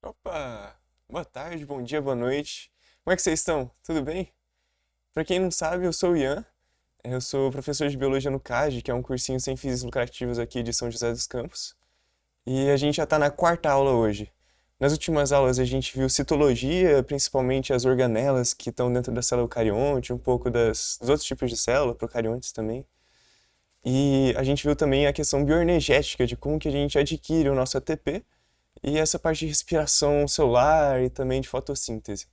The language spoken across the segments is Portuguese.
Opa! Boa tarde, bom dia, boa noite. Como é que vocês estão? Tudo bem? Para quem não sabe, eu sou o Ian. Eu sou professor de biologia no CAGE, que é um cursinho sem fins lucrativos aqui de São José dos Campos. E a gente já está na quarta aula hoje. Nas últimas aulas a gente viu citologia, principalmente as organelas que estão dentro da célula eucarionte, um pouco dos outros tipos de célula, procariontes também. E a gente viu também a questão bioenergética, de como que a gente adquire o nosso ATP e essa parte de respiração celular e também de fotossíntese.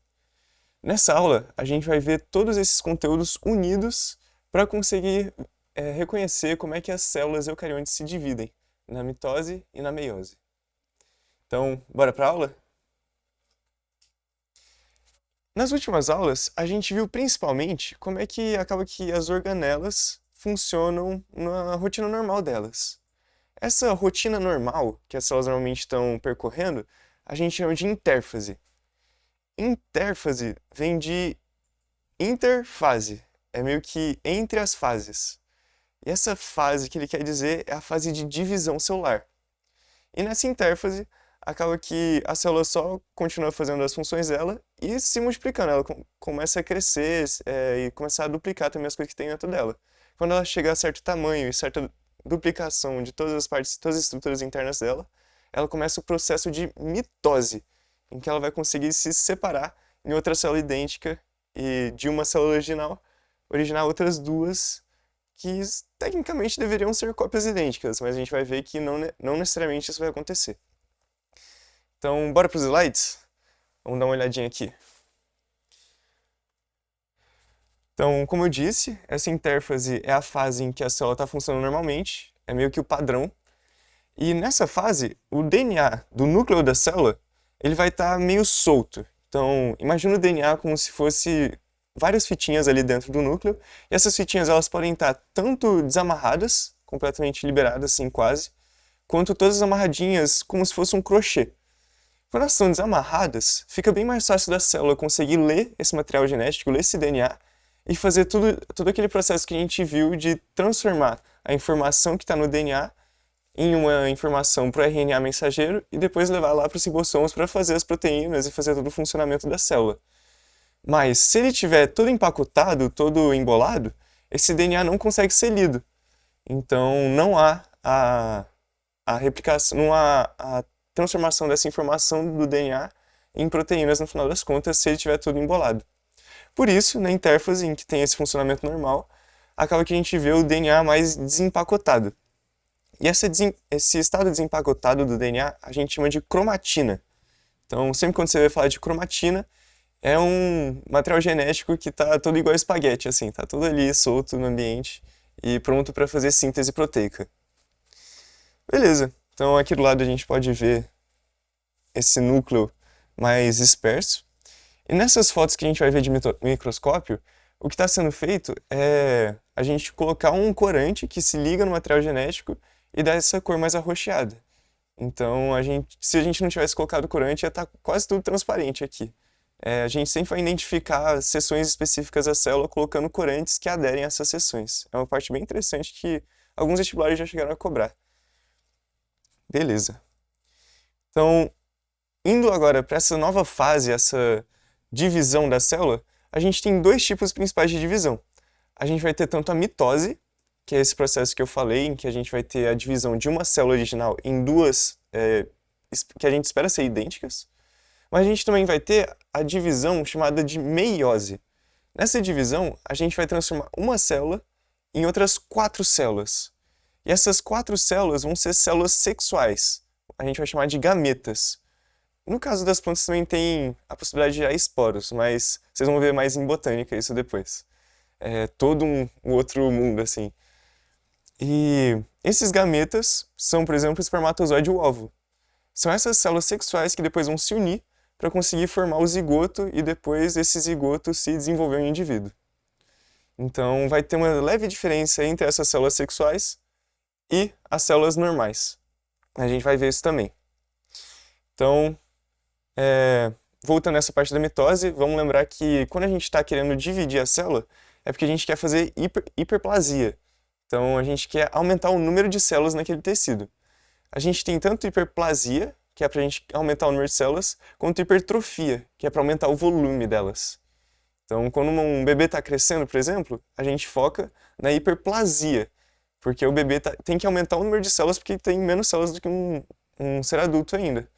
Nessa aula, a gente vai ver todos esses conteúdos unidos para conseguir reconhecer como é que as células eucariontes se dividem na mitose e na meiose. Então, bora para a aula? Nas últimas aulas, a gente viu principalmente como é que acaba que as organelas funcionam na rotina normal delas. Essa rotina normal que as células normalmente estão percorrendo, a gente chama de intérfase. Intérfase vem de interfase, é meio que entre as fases. E essa fase que ele quer dizer é a fase de divisão celular. E nessa intérfase, acaba que a célula só continua fazendo as funções dela e se multiplicando. Ela começa a crescer e começar a duplicar também as coisas que tem dentro dela. Quando ela chegar a certo tamanho e certa duplicação de todas as partes, todas as estruturas internas dela, ela começa o processo de mitose, em que ela vai conseguir se separar em outra célula idêntica e de uma célula originar outras duas que tecnicamente deveriam ser cópias idênticas, mas a gente vai ver que não necessariamente isso vai acontecer. Então, bora para os slides? Vamos dar uma olhadinha aqui. Então, como eu disse, essa intérfase é a fase em que a célula está funcionando normalmente, é meio que o padrão. E nessa fase, o DNA do núcleo da célula, ele vai estar meio solto. Então, imagina o DNA como se fosse várias fitinhas ali dentro do núcleo, e essas fitinhas elas podem estar tanto desamarradas, completamente liberadas assim quase, quanto todas amarradinhas como se fosse um crochê. Quando elas estão desamarradas, fica bem mais fácil da célula conseguir ler esse material genético, ler esse DNA, e fazer todo aquele processo que a gente viu de transformar a informação que está no DNA em uma informação para o RNA mensageiro e depois levar lá para os ribossomos para fazer as proteínas e fazer todo o funcionamento da célula. Mas se ele tiver todo empacotado, todo embolado, esse DNA não consegue ser lido. Então não há a replicação, não há a transformação dessa informação do DNA em proteínas no final das contas se ele tiver todo embolado. Por isso, na intérfase, em que tem esse funcionamento normal, acaba que a gente vê o DNA mais desempacotado. E esse estado desempacotado do DNA a gente chama de cromatina. Então, sempre quando você vai falar de cromatina, é um material genético que está todo igual espaguete, assim, tá todo ali solto no ambiente e pronto para fazer síntese proteica. Beleza, então aqui do lado a gente pode ver esse núcleo mais disperso. E nessas fotos que a gente vai ver de microscópio, o que está sendo feito é a gente colocar um corante que se liga no material genético e dá essa cor mais arroxeada. Então, se a gente não tivesse colocado corante, ia estar quase tudo transparente aqui. A gente sempre vai identificar seções específicas da célula colocando corantes que aderem a essas seções. É uma parte bem interessante que alguns vestibulares já chegaram a cobrar. Beleza. Então, indo agora para essa nova fase, essa divisão da célula, a gente tem dois tipos principais de divisão. A gente vai ter tanto a mitose, que é esse processo que eu falei, em que a gente vai ter a divisão de uma célula original em duas que a gente espera ser idênticas, mas a gente também vai ter a divisão chamada de meiose. Nessa divisão, a gente vai transformar uma célula em outras 4 células. E essas 4 células vão ser células sexuais. A gente vai chamar de gametas. No caso das plantas também tem a possibilidade de gerar esporos, mas vocês vão ver mais em botânica isso depois. É todo um outro mundo, assim. E esses gametas são, por exemplo, o espermatozoide e o óvulo. São essas células sexuais que depois vão se unir para conseguir formar o zigoto e depois esse zigoto se desenvolver em um indivíduo. Então vai ter uma leve diferença entre essas células sexuais e as células normais. A gente vai ver isso também. Então, voltando nessa parte da mitose, vamos lembrar que quando a gente está querendo dividir a célula, é porque a gente quer fazer hiperplasia. Então, a gente quer aumentar o número de células naquele tecido. A gente tem tanto hiperplasia, que é para a gente aumentar o número de células, quanto hipertrofia, que é para aumentar o volume delas. Então, quando um bebê está crescendo, por exemplo, a gente foca na hiperplasia, porque o bebê tem que aumentar o número de células porque tem menos células do que um ser adulto ainda.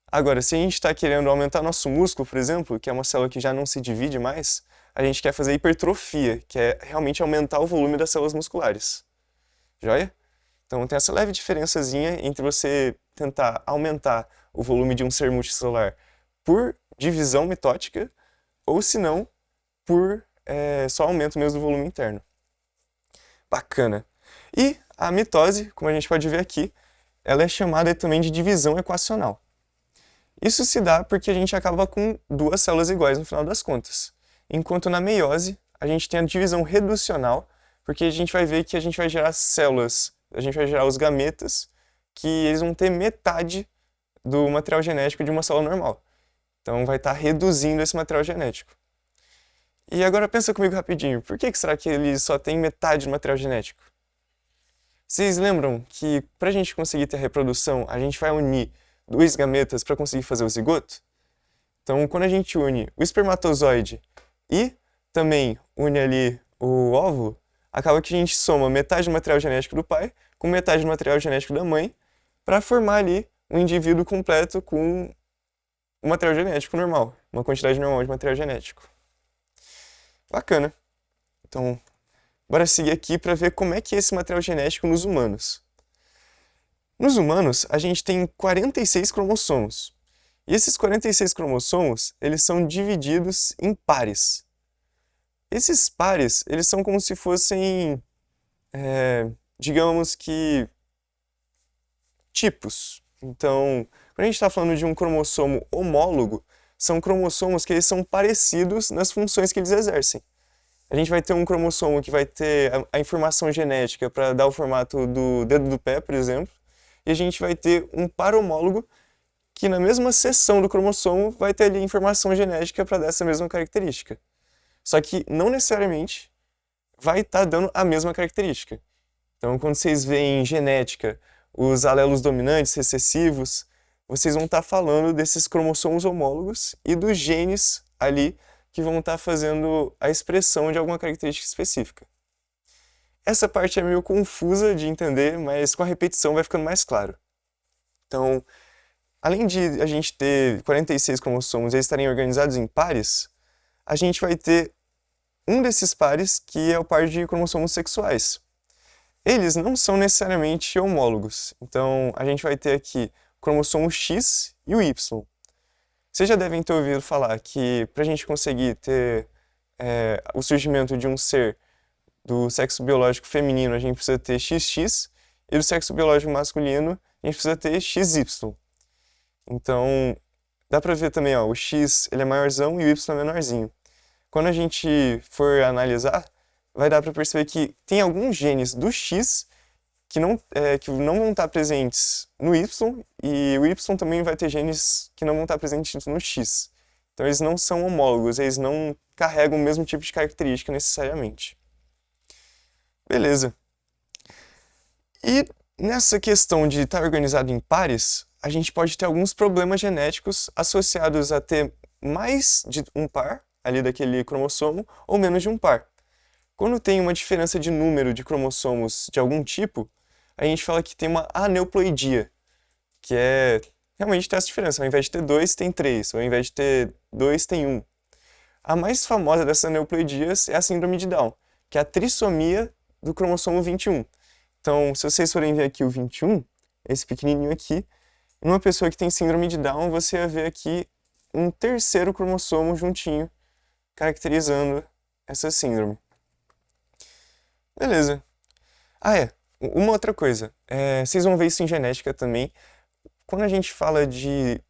Agora, se a gente está querendo aumentar nosso músculo, por exemplo, que é uma célula que já não se divide mais, a gente quer fazer hipertrofia, que é realmente aumentar o volume das células musculares. Joia? Então tem essa leve diferençazinha entre você tentar aumentar o volume de um ser multicelular por divisão mitótica, ou se não, por só aumento mesmo do volume interno. Bacana. E a mitose, como a gente pode ver aqui, ela é chamada também de divisão equacional. Isso se dá porque a gente acaba com duas células iguais no final das contas. Enquanto na meiose, a gente tem a divisão reducional, porque a gente vai ver que a gente vai gerar células, a gente vai gerar os gametas, que eles vão ter metade do material genético de uma célula normal. Então vai estar reduzindo esse material genético. E agora pensa comigo rapidinho, por que será que ele só tem metade do material genético? Vocês lembram que para a gente conseguir ter a reprodução, a gente vai unir dois gametas para conseguir fazer o zigoto? Então, quando a gente une o espermatozoide e também une ali o óvulo, acaba que a gente soma metade do material genético do pai com metade do material genético da mãe para formar ali um indivíduo completo com o material genético normal, uma quantidade normal de material genético. Bacana. Então, bora seguir aqui para ver como é que é esse material genético nos humanos. Nos humanos, a gente tem 46 cromossomos. E esses 46 cromossomos, eles são divididos em pares. Esses pares, eles são como se fossem, digamos que, tipos. Então, quando a gente está falando de um cromossomo homólogo, são cromossomos que eles são parecidos nas funções que eles exercem. A gente vai ter um cromossomo que vai ter a informação genética para dar o formato do dedo do pé, por exemplo, e a gente vai ter um par homólogo que na mesma seção do cromossomo vai ter ali informação genética para dar essa mesma característica. Só que não necessariamente vai estar dando a mesma característica. Então, quando vocês veem em genética os alelos dominantes, recessivos, vocês vão estar falando desses cromossomos homólogos e dos genes ali que vão estar fazendo a expressão de alguma característica específica. Essa parte é meio confusa de entender, mas com a repetição vai ficando mais claro. Então, além de a gente ter 46 cromossomos e eles estarem organizados em pares, a gente vai ter um desses pares que é o par de cromossomos sexuais. Eles não são necessariamente homólogos, então a gente vai ter aqui o cromossomo X e o Y. Vocês já devem ter ouvido falar que para a gente conseguir ter o surgimento de um ser do sexo biológico feminino, a gente precisa ter XX, e do sexo biológico masculino, a gente precisa ter XY. Então, dá pra ver também, ó, o X ele é maiorzão e o Y é menorzinho. Quando a gente for analisar, vai dar pra perceber que tem alguns genes do X que não vão estar presentes no Y, e o Y também vai ter genes que não vão estar presentes no X. Então eles não são homólogos, eles não carregam o mesmo tipo de característica necessariamente. Beleza. E nessa questão de estar organizado em pares, a gente pode ter alguns problemas genéticos associados a ter mais de um par ali daquele cromossomo ou menos de um par. Quando tem uma diferença de número de cromossomos de algum tipo, a gente fala que tem uma aneuploidia, que é realmente ter essa diferença. Ao invés de ter 2, tem 3, ou ao invés de ter 2, tem 1. A mais famosa dessas aneuploidias é a síndrome de Down, que é a trissomia do cromossomo 21. Então, se vocês forem ver aqui o 21, esse pequenininho aqui, numa pessoa que tem síndrome de Down, você vai ver aqui um terceiro cromossomo juntinho, caracterizando essa síndrome. Beleza. Uma outra coisa. Vocês vão ver isso em genética também. Quando a gente fala de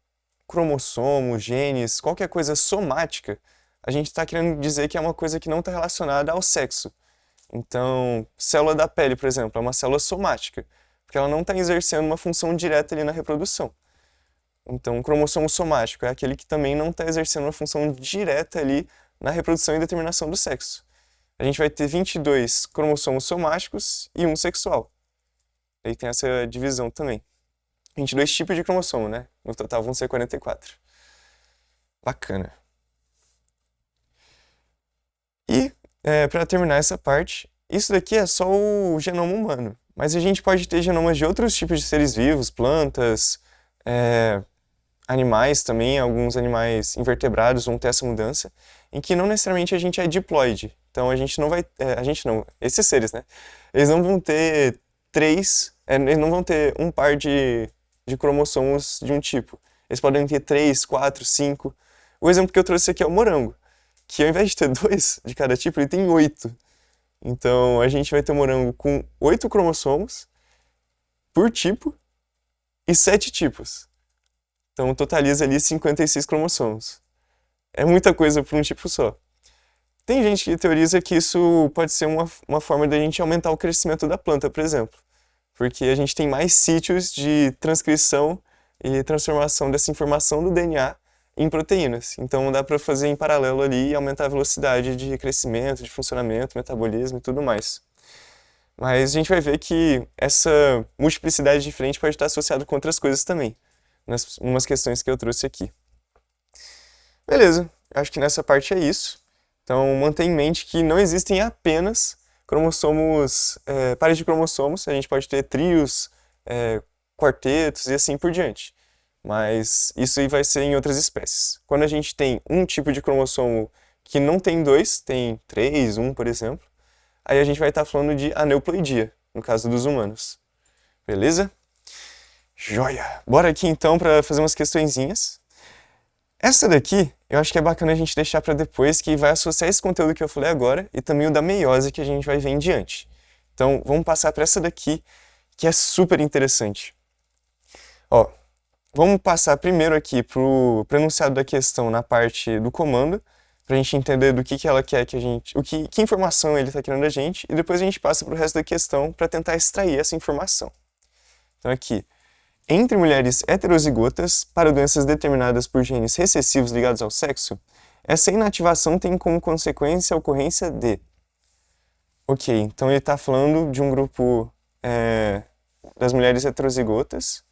cromossomo, genes, qualquer coisa somática, a gente está querendo dizer que é uma coisa que não está relacionada ao sexo. Então, célula da pele, por exemplo, é uma célula somática, porque ela não está exercendo uma função direta ali na reprodução. Então, cromossomo somático é aquele que também não está exercendo uma função direta ali na reprodução e determinação do sexo. A gente vai ter 22 cromossomos somáticos e um sexual. Aí tem essa divisão também. 22 tipos de cromossomo, né? No total vão ser 44. Bacana. E, para terminar essa parte, isso daqui é só o genoma humano. Mas a gente pode ter genomas de outros tipos de seres vivos, plantas, animais também, alguns animais invertebrados vão ter essa mudança, em que não necessariamente a gente é diploide. Então a gente não vai. A gente não, esses seres, né? Eles não vão ter eles não vão ter um par de cromossomos de um tipo. Eles podem ter 3, 4, 5. O exemplo que eu trouxe aqui é o morango, que ao invés de ter 2 de cada tipo, ele tem 8. Então a gente vai ter um morango com 8 cromossomos por tipo e 7 tipos. Então totaliza ali 56 cromossomos. É muita coisa para um tipo só. Tem gente que teoriza que isso pode ser uma forma da gente aumentar o crescimento da planta, por exemplo. Porque a gente tem mais sítios de transcrição e transformação dessa informação do DNA em proteínas. Então dá para fazer em paralelo ali e aumentar a velocidade de crescimento, de funcionamento, metabolismo e tudo mais. Mas a gente vai ver que essa multiplicidade diferente pode estar associada com outras coisas também, nas umas questões que eu trouxe aqui. Beleza, acho que nessa parte é isso. Então mantenha em mente que não existem apenas cromossomos, pares de cromossomos, a gente pode ter trios, quartetos e assim por diante. Mas isso aí vai ser em outras espécies. Quando a gente tem um tipo de cromossomo que não tem 2, tem 3, 1, por exemplo, aí a gente vai estar falando de aneuploidia, no caso dos humanos. Beleza? Joia! Bora aqui então para fazer umas questõezinhas. Essa daqui, eu acho que é bacana a gente deixar para depois, que vai associar esse conteúdo que eu falei agora e também o da meiose que a gente vai ver em diante. Então, vamos passar para essa daqui, que é super interessante. Ó, vamos passar primeiro aqui para o enunciado da questão na parte do comando, para a gente entender do que ela quer que a gente, que informação ele está querendo da gente, e depois a gente passa para o resto da questão para tentar extrair essa informação. Então aqui, entre mulheres heterozigotas para doenças determinadas por genes recessivos ligados ao sexo, essa inativação tem como consequência a ocorrência de... Ok, então ele está falando de um grupo das mulheres heterozigotas,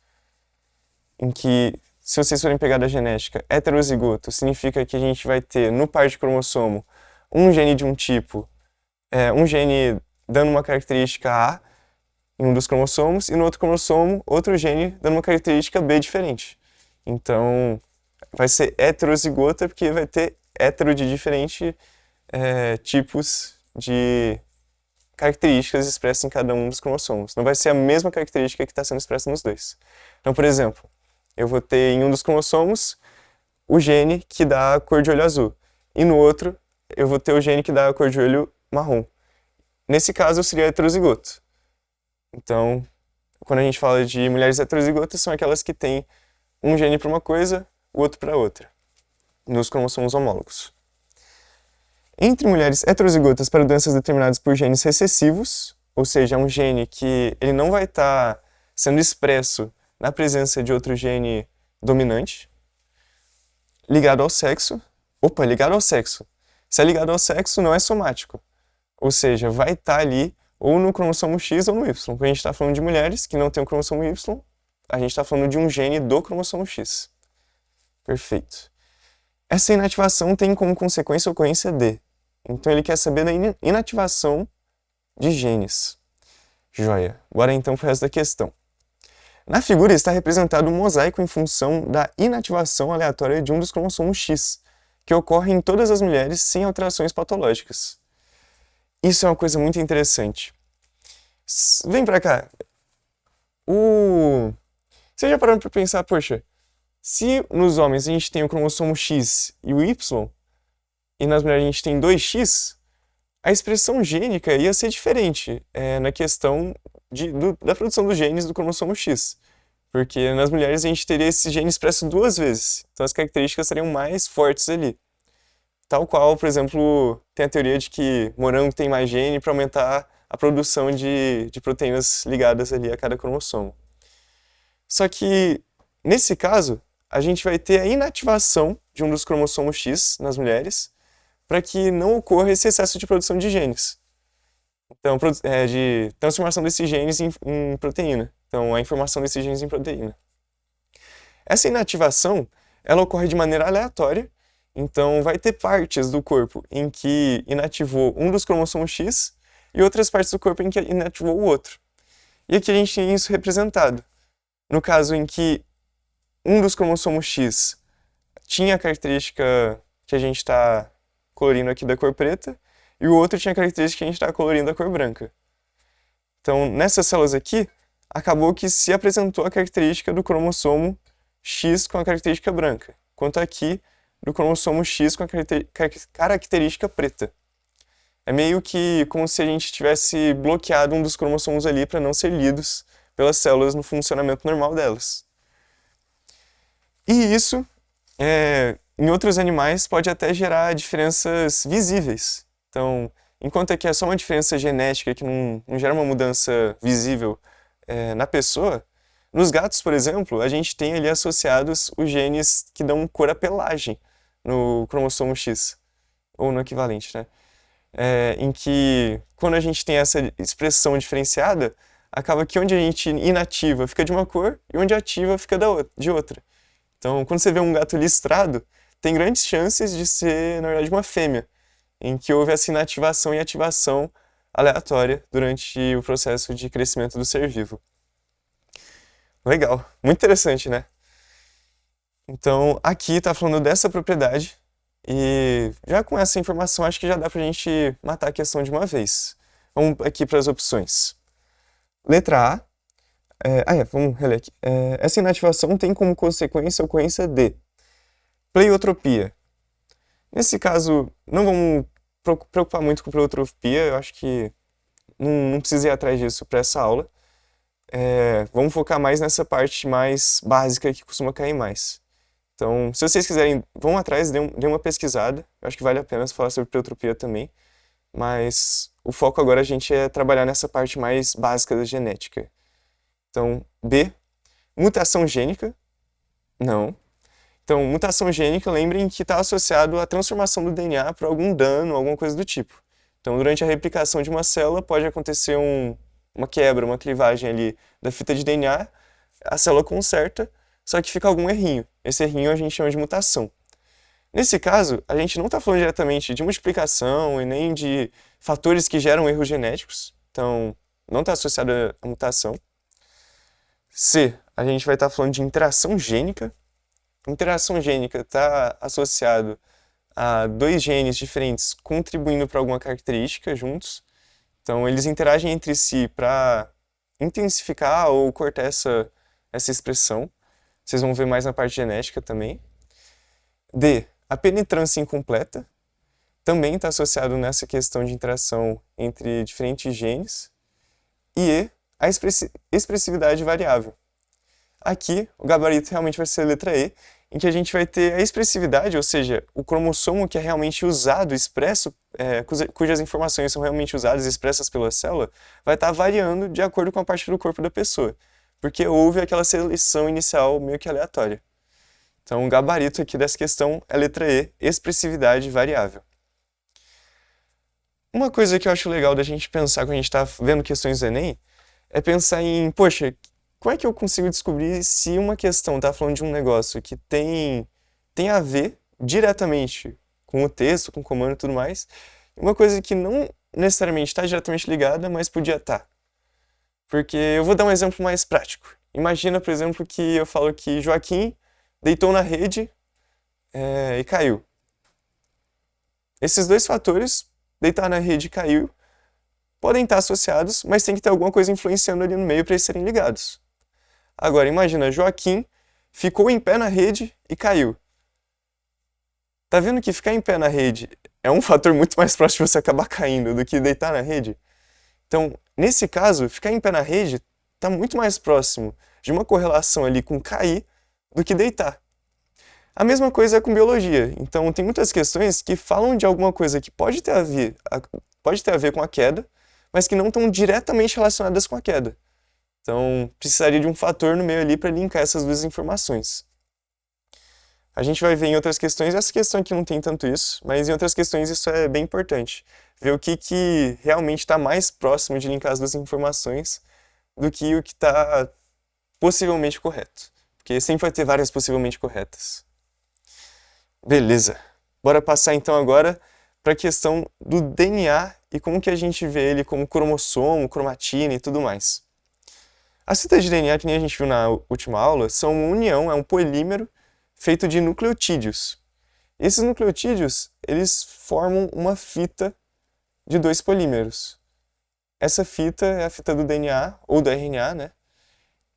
em que, se vocês forem pegar da genética, heterozigoto significa que a gente vai ter no par de cromossomo um gene de um tipo, um gene dando uma característica A em um dos cromossomos, e no outro cromossomo, outro gene dando uma característica B diferente. Então, vai ser heterozigota porque vai ter hétero de diferentes tipos de características expressas em cada um dos cromossomos. Não vai ser a mesma característica que está sendo expressa nos dois. Então, por exemplo, eu vou ter em um dos cromossomos o gene que dá a cor de olho azul, e no outro eu vou ter o gene que dá a cor de olho marrom. Nesse caso, eu seria heterozigoto. Então, quando a gente fala de mulheres heterozigotas, são aquelas que têm um gene para uma coisa, o outro para outra, nos cromossomos homólogos. Entre mulheres heterozigotas para doenças determinadas por genes recessivos, ou seja, é um gene que ele não vai estar sendo expresso na presença de outro gene dominante, ligado ao sexo. Opa, ligado ao sexo. Se é ligado ao sexo, não é somático. Ou seja, vai estar ali ou no cromossomo X ou no Y. Quando a gente está falando de mulheres que não têm o cromossomo Y, a gente está falando de um gene do cromossomo X. Perfeito. Essa inativação tem como consequência a ocorrência de. Então ele quer saber da inativação de genes. Joia. Bora então para o resto da questão. Na figura está representado um mosaico em função da inativação aleatória de um dos cromossomos X, que ocorre em todas as mulheres sem alterações patológicas. Isso é uma coisa muito interessante. Vem pra cá. Você já parou pra pensar, poxa, se nos homens a gente tem o cromossomo X e o Y, e nas mulheres a gente tem 2X, a expressão gênica ia ser diferente na questão da produção dos genes do cromossomo X. Porque nas mulheres a gente teria esse gene expresso 2 vezes. Então as características seriam mais fortes ali. Tal qual, por exemplo, tem a teoria de que morango tem mais gene para aumentar a produção de proteínas ligadas ali a cada cromossomo. Só que, nesse caso, a gente vai ter a inativação de um dos cromossomos X nas mulheres para que não ocorra esse excesso de produção de genes. Então, de transformação desses genes em proteína. Então, a informação desses genes em proteína. Essa inativação, ela ocorre de maneira aleatória, então vai ter partes do corpo em que inativou um dos cromossomos X e outras partes do corpo em que inativou o outro. E aqui a gente tem isso representado. No caso em que um dos cromossomos X tinha a característica que a gente está colorindo aqui da cor preta, e o outro tinha a característica que a gente está colorindo da cor branca. Então, nessas células aqui, acabou que se apresentou a característica do cromossomo X com a característica branca, quanto aqui do cromossomo X com a característica preta. É meio que como se a gente tivesse bloqueado um dos cromossomos ali para não ser lidos pelas células no funcionamento normal delas. E isso, em outros animais, pode até gerar diferenças visíveis. Então, enquanto aqui é só uma diferença genética que não gera uma mudança visível na pessoa, nos gatos, por exemplo, a gente tem ali associados os genes que dão cor à pelagem no cromossomo X, ou no equivalente, né? Em que, quando a gente tem essa expressão diferenciada, acaba que onde a gente inativa fica de uma cor e onde ativa fica de outra. Então, quando você vê um gato listrado, tem grandes chances de ser, na verdade, uma fêmea, em que houve essa inativação e ativação aleatória durante o processo de crescimento do ser vivo. Legal, muito interessante, né? Então, aqui está falando dessa propriedade, e já com essa informação acho que já dá para a gente matar a questão de uma vez. Vamos aqui para as opções. Letra A. Vamos reler aqui. Essa inativação tem como consequência a ocorrência de pleiotropia. Nesse caso, não vamos preocupar muito com pleiotropia, eu acho que não precisa ir atrás disso para essa aula. Vamos focar mais nessa parte mais básica que costuma cair mais. Então, se vocês quiserem, vão atrás, dêem uma pesquisada. Eu acho que vale a pena falar sobre pleiotropia também. Mas o foco agora a gente é trabalhar nessa parte mais básica da genética. Então, B. Mutação gênica. Não. Então, mutação gênica, lembrem que está associado à transformação do DNA por algum dano, alguma coisa do tipo. Então, durante a replicação de uma célula, pode acontecer uma quebra, uma clivagem ali da fita de DNA, a célula conserta, só que fica algum errinho. Esse errinho a gente chama de mutação. Nesse caso, a gente não está falando diretamente de multiplicação e nem de fatores que geram erros genéticos, então não está associado à mutação. C, a gente vai estar falando de interação gênica. Interação gênica está associado a dois genes diferentes contribuindo para alguma característica juntos. Então, eles interagem entre si para intensificar ou cortar essa expressão. Vocês vão ver mais na parte genética também. D, a penetrância incompleta. Também está associado nessa questão de interação entre diferentes genes. E E, a expressividade variável. Aqui, o gabarito realmente vai ser a letra E, em que a gente vai ter a expressividade, ou seja, o cromossomo que é realmente usado, expresso, cujas informações são realmente usadas e expressas pela célula, vai estar variando de acordo com a parte do corpo da pessoa, porque houve aquela seleção inicial meio que aleatória. Então, o gabarito aqui dessa questão é a letra E, expressividade variável. Uma coisa que eu acho legal da gente pensar quando a gente está vendo questões do Enem é pensar em, poxa, como é que eu consigo descobrir se uma questão está falando de um negócio que tem a ver diretamente com o texto, com o comando e tudo mais, e uma coisa que não necessariamente está diretamente ligada, mas podia estar. Porque eu vou dar um exemplo mais prático. Imagina, por exemplo, que eu falo que Joaquim deitou na rede e caiu. Esses dois fatores, deitar na rede e caiu, podem estar associados, mas tem que ter alguma coisa influenciando ali no meio para eles serem ligados. Agora, imagina, Joaquim ficou em pé na rede e caiu. Tá vendo que ficar em pé na rede é um fator muito mais próximo de você acabar caindo do que deitar na rede? Então, nesse caso, ficar em pé na rede está muito mais próximo de uma correlação ali com cair do que deitar. A mesma coisa é com biologia. Então, tem muitas questões que falam de alguma coisa que pode ter a ver com a queda, mas que não estão diretamente relacionadas com a queda. Então, precisaria de um fator no meio ali para linkar essas duas informações. A gente vai ver em outras questões, essa questão aqui não tem tanto isso, mas em outras questões isso é bem importante. Ver o que realmente está mais próximo de linkar as duas informações do que o que está possivelmente correto. Porque porque sempre vai ter várias possivelmente corretas. Beleza. Bora passar então agora para a questão do DNA e como que a gente vê ele como cromossomo, cromatina e tudo mais. As fitas de DNA, que nem a gente viu na última aula, são uma união, é um polímero feito de nucleotídeos. Esses nucleotídeos, eles formam uma fita de dois polímeros. Essa fita é a fita do DNA, ou do RNA, né?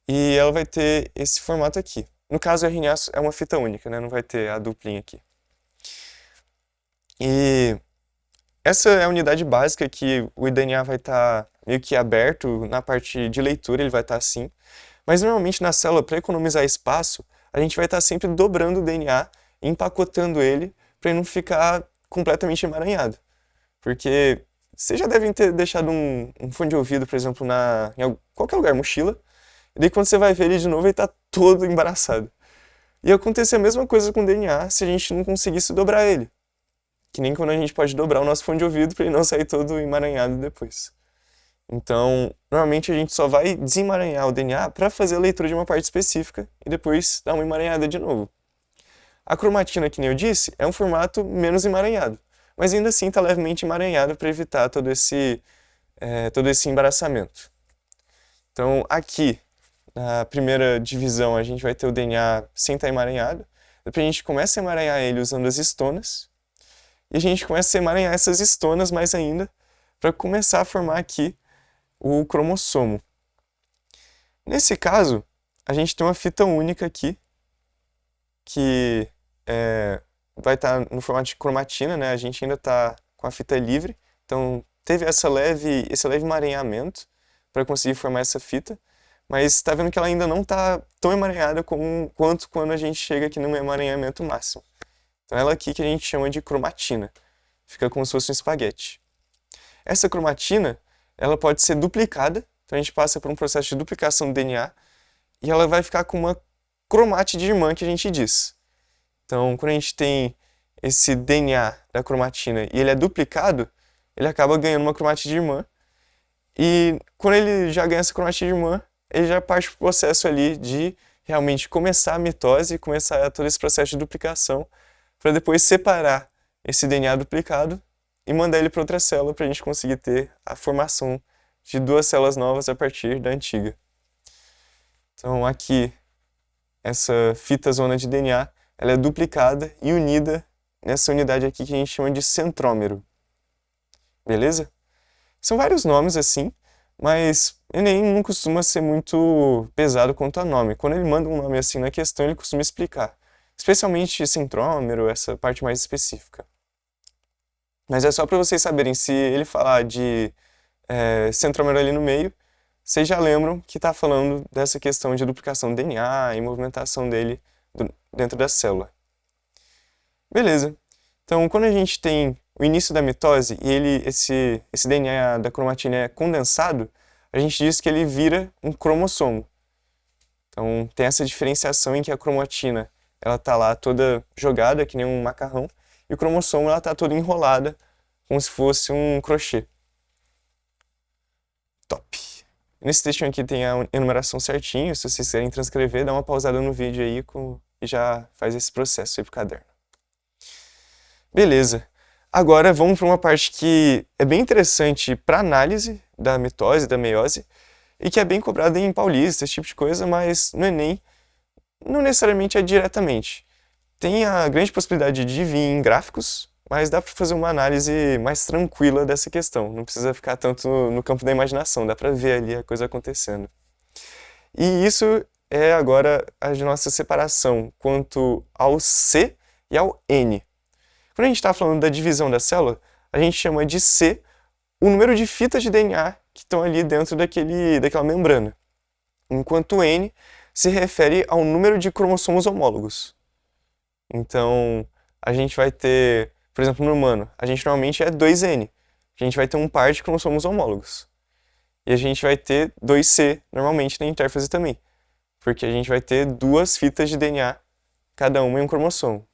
E ela vai ter esse formato aqui. No caso, o RNA é uma fita única, né? Não vai ter a duplinha aqui. E essa é a unidade básica que o DNA vai estar meio que aberto na parte de leitura, ele vai estar assim. Mas normalmente na célula, para economizar espaço, a gente vai estar sempre dobrando o DNA, empacotando ele, para ele não ficar completamente emaranhado. Porque vocês já devem ter deixado um fone de ouvido, por exemplo, em qualquer lugar, mochila, e daí quando você vai ver ele de novo, ele está todo embaraçado. E acontecer a mesma coisa com o DNA se a gente não conseguisse dobrar ele. Que nem quando a gente pode dobrar o nosso fone de ouvido para ele não sair todo emaranhado depois. Então, normalmente a gente só vai desemaranhar o DNA para fazer a leitura de uma parte específica e depois dar uma emaranhada de novo. A cromatina, que nem eu disse, é um formato menos emaranhado, mas ainda assim está levemente emaranhado para evitar todo esse embaraçamento. Então, aqui, na primeira divisão, a gente vai ter o DNA sem estar emaranhado. Depois a gente começa a emaranhar ele usando as histonas. E a gente começa a emaranhar essas histonas mais ainda para começar a formar aqui o cromossomo. Nesse caso, a gente tem uma fita única aqui, que vai estar no formato de cromatina, né? A gente ainda está com a fita livre, então teve esse leve emaranhamento para conseguir formar essa fita, mas está vendo que ela ainda não está tão emaranhada quanto quando a gente chega aqui no emaranhamento máximo. Então ela aqui que a gente chama de cromatina. Fica como se fosse um espaguete. Essa cromatina, ela pode ser duplicada, então a gente passa por um processo de duplicação do DNA e ela vai ficar com uma cromátide irmã que a gente diz. Então, quando a gente tem esse DNA da cromatina e ele é duplicado, ele acaba ganhando uma cromátide irmã. E quando ele já ganha essa cromátide irmã, ele já parte para o processo ali de realmente começar a mitose, começar todo esse processo de duplicação, para depois separar esse DNA duplicado e mandar ele para outra célula para a gente conseguir ter a formação de duas células novas a partir da antiga. Então aqui, essa fita zona de DNA, ela é duplicada e unida nessa unidade aqui que a gente chama de centrômero. Beleza? São vários nomes assim, mas Enem não costuma ser muito pesado quanto a nome. Quando ele manda um nome assim na questão, ele costuma explicar. Especialmente centrômero, essa parte mais específica. Mas é só para vocês saberem, se ele falar de centrômero ali no meio, vocês já lembram que está falando dessa questão de duplicação do DNA e movimentação dele dentro da célula. Beleza. Então, quando a gente tem o início da mitose e esse DNA da cromatina é condensado, a gente diz que ele vira um cromossomo. Então, tem essa diferenciação em que a cromatina ela está lá toda jogada, que nem um macarrão, e o cromossomo ela está toda enrolada, como se fosse um crochê. Top! Nesse textinho aqui tem a enumeração certinho, se vocês quiserem transcrever, dá uma pausada no vídeo aí e já faz esse processo aí pro caderno. Beleza. Agora vamos para uma parte que é bem interessante para análise da mitose, da meiose, e que é bem cobrada em Paulista, esse tipo de coisa, mas no Enem não necessariamente é diretamente. Tem a grande possibilidade de vir em gráficos, mas dá para fazer uma análise mais tranquila dessa questão. Não precisa ficar tanto no campo da imaginação, dá para ver ali a coisa acontecendo. E isso é agora a nossa separação quanto ao C e ao N. Quando a gente está falando da divisão da célula, a gente chama de C o número de fitas de DNA que estão ali dentro daquela membrana, enquanto o N se refere ao número de cromossomos homólogos. Então, a gente vai ter, por exemplo, no humano, a gente normalmente é 2N, a gente vai ter um par de cromossomos homólogos. E a gente vai ter 2C, normalmente, na intérfase também, porque a gente vai ter duas fitas de DNA, cada uma em um cromossomo.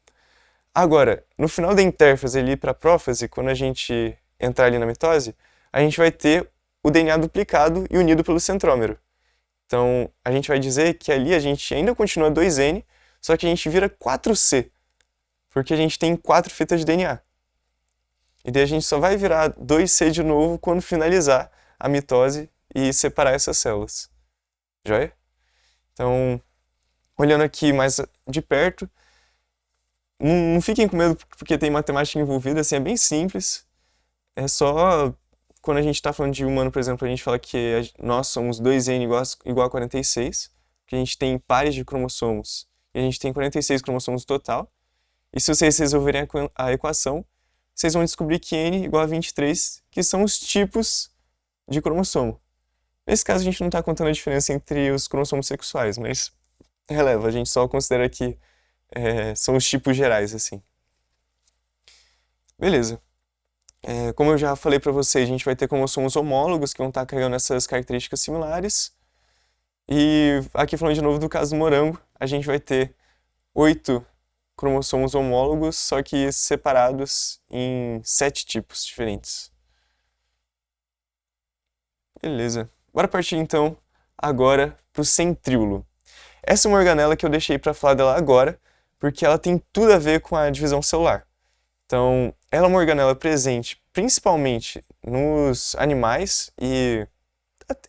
Agora, no final da intérfase ali para a prófase, quando a gente entrar ali na mitose, a gente vai ter o DNA duplicado e unido pelo centrômero. Então, a gente vai dizer que ali a gente ainda continua 2N, só que a gente vira 4C, porque a gente tem 4 fitas de DNA. E daí a gente só vai virar 2C de novo quando finalizar a mitose e separar essas células. Joia? Então, olhando aqui mais de perto, não fiquem com medo porque tem matemática envolvida, assim, é bem simples. É só quando a gente está falando de humano, por exemplo, a gente fala que nós somos 2N igual a 46, que a gente tem pares de cromossomos e a gente tem 46 cromossomos total. E se vocês resolverem a equação, vocês vão descobrir que N igual a 23, que são os tipos de cromossomo. Nesse caso, a gente não está contando a diferença entre os cromossomos sexuais, mas releva, a gente só considera que são os tipos gerais, assim. Beleza. Como eu já falei para vocês, a gente vai ter cromossomos homólogos que vão estar carregando essas características similares. E aqui falando de novo do caso do morango, a gente vai ter 8 cromossomos homólogos, só que separados em 7 tipos diferentes. Beleza. Bora partir então agora para o centríolo. Essa é uma organela que eu deixei para falar dela agora, porque ela tem tudo a ver com a divisão celular. Então, ela é uma organela presente principalmente nos animais e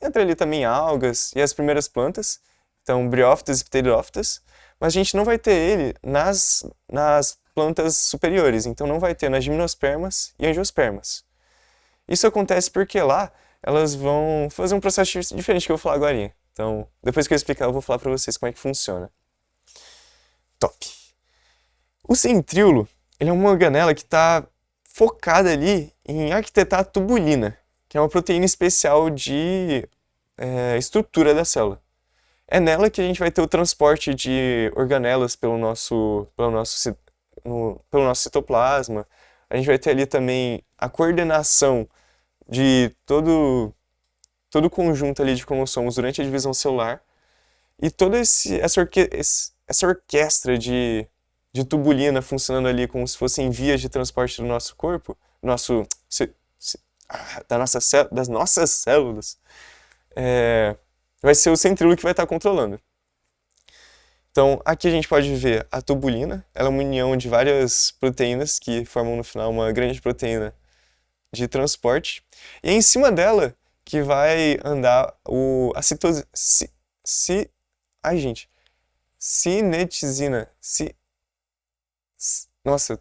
entra ali também algas e as primeiras plantas, então briófitas e pteridófitas, mas a gente não vai ter ele nas plantas superiores, então não vai ter nas gimnospermas e angiospermas. Isso acontece porque lá elas vão fazer um processo diferente que eu vou falar agora. Então, depois que eu explicar, eu vou falar para vocês como é que funciona. Top! O centríolo, ele é uma organela que está focada ali em arquitetar a tubulina, que é uma proteína especial de estrutura da célula. É nela que a gente vai ter o transporte de organelas pelo nosso citoplasma. A gente vai ter ali também a coordenação de todo o conjunto ali de cromossomos durante a divisão celular. E toda essa orquestra de tubulina funcionando ali como se fossem vias de transporte do nosso corpo, das nossas células, vai ser o centríolo que vai estar controlando. Então, aqui a gente pode ver a tubulina, ela é uma união de várias proteínas que formam no final uma grande proteína de transporte. E é em cima dela que vai andar a citosina. Ai, gente. Cinetisina. Nossa,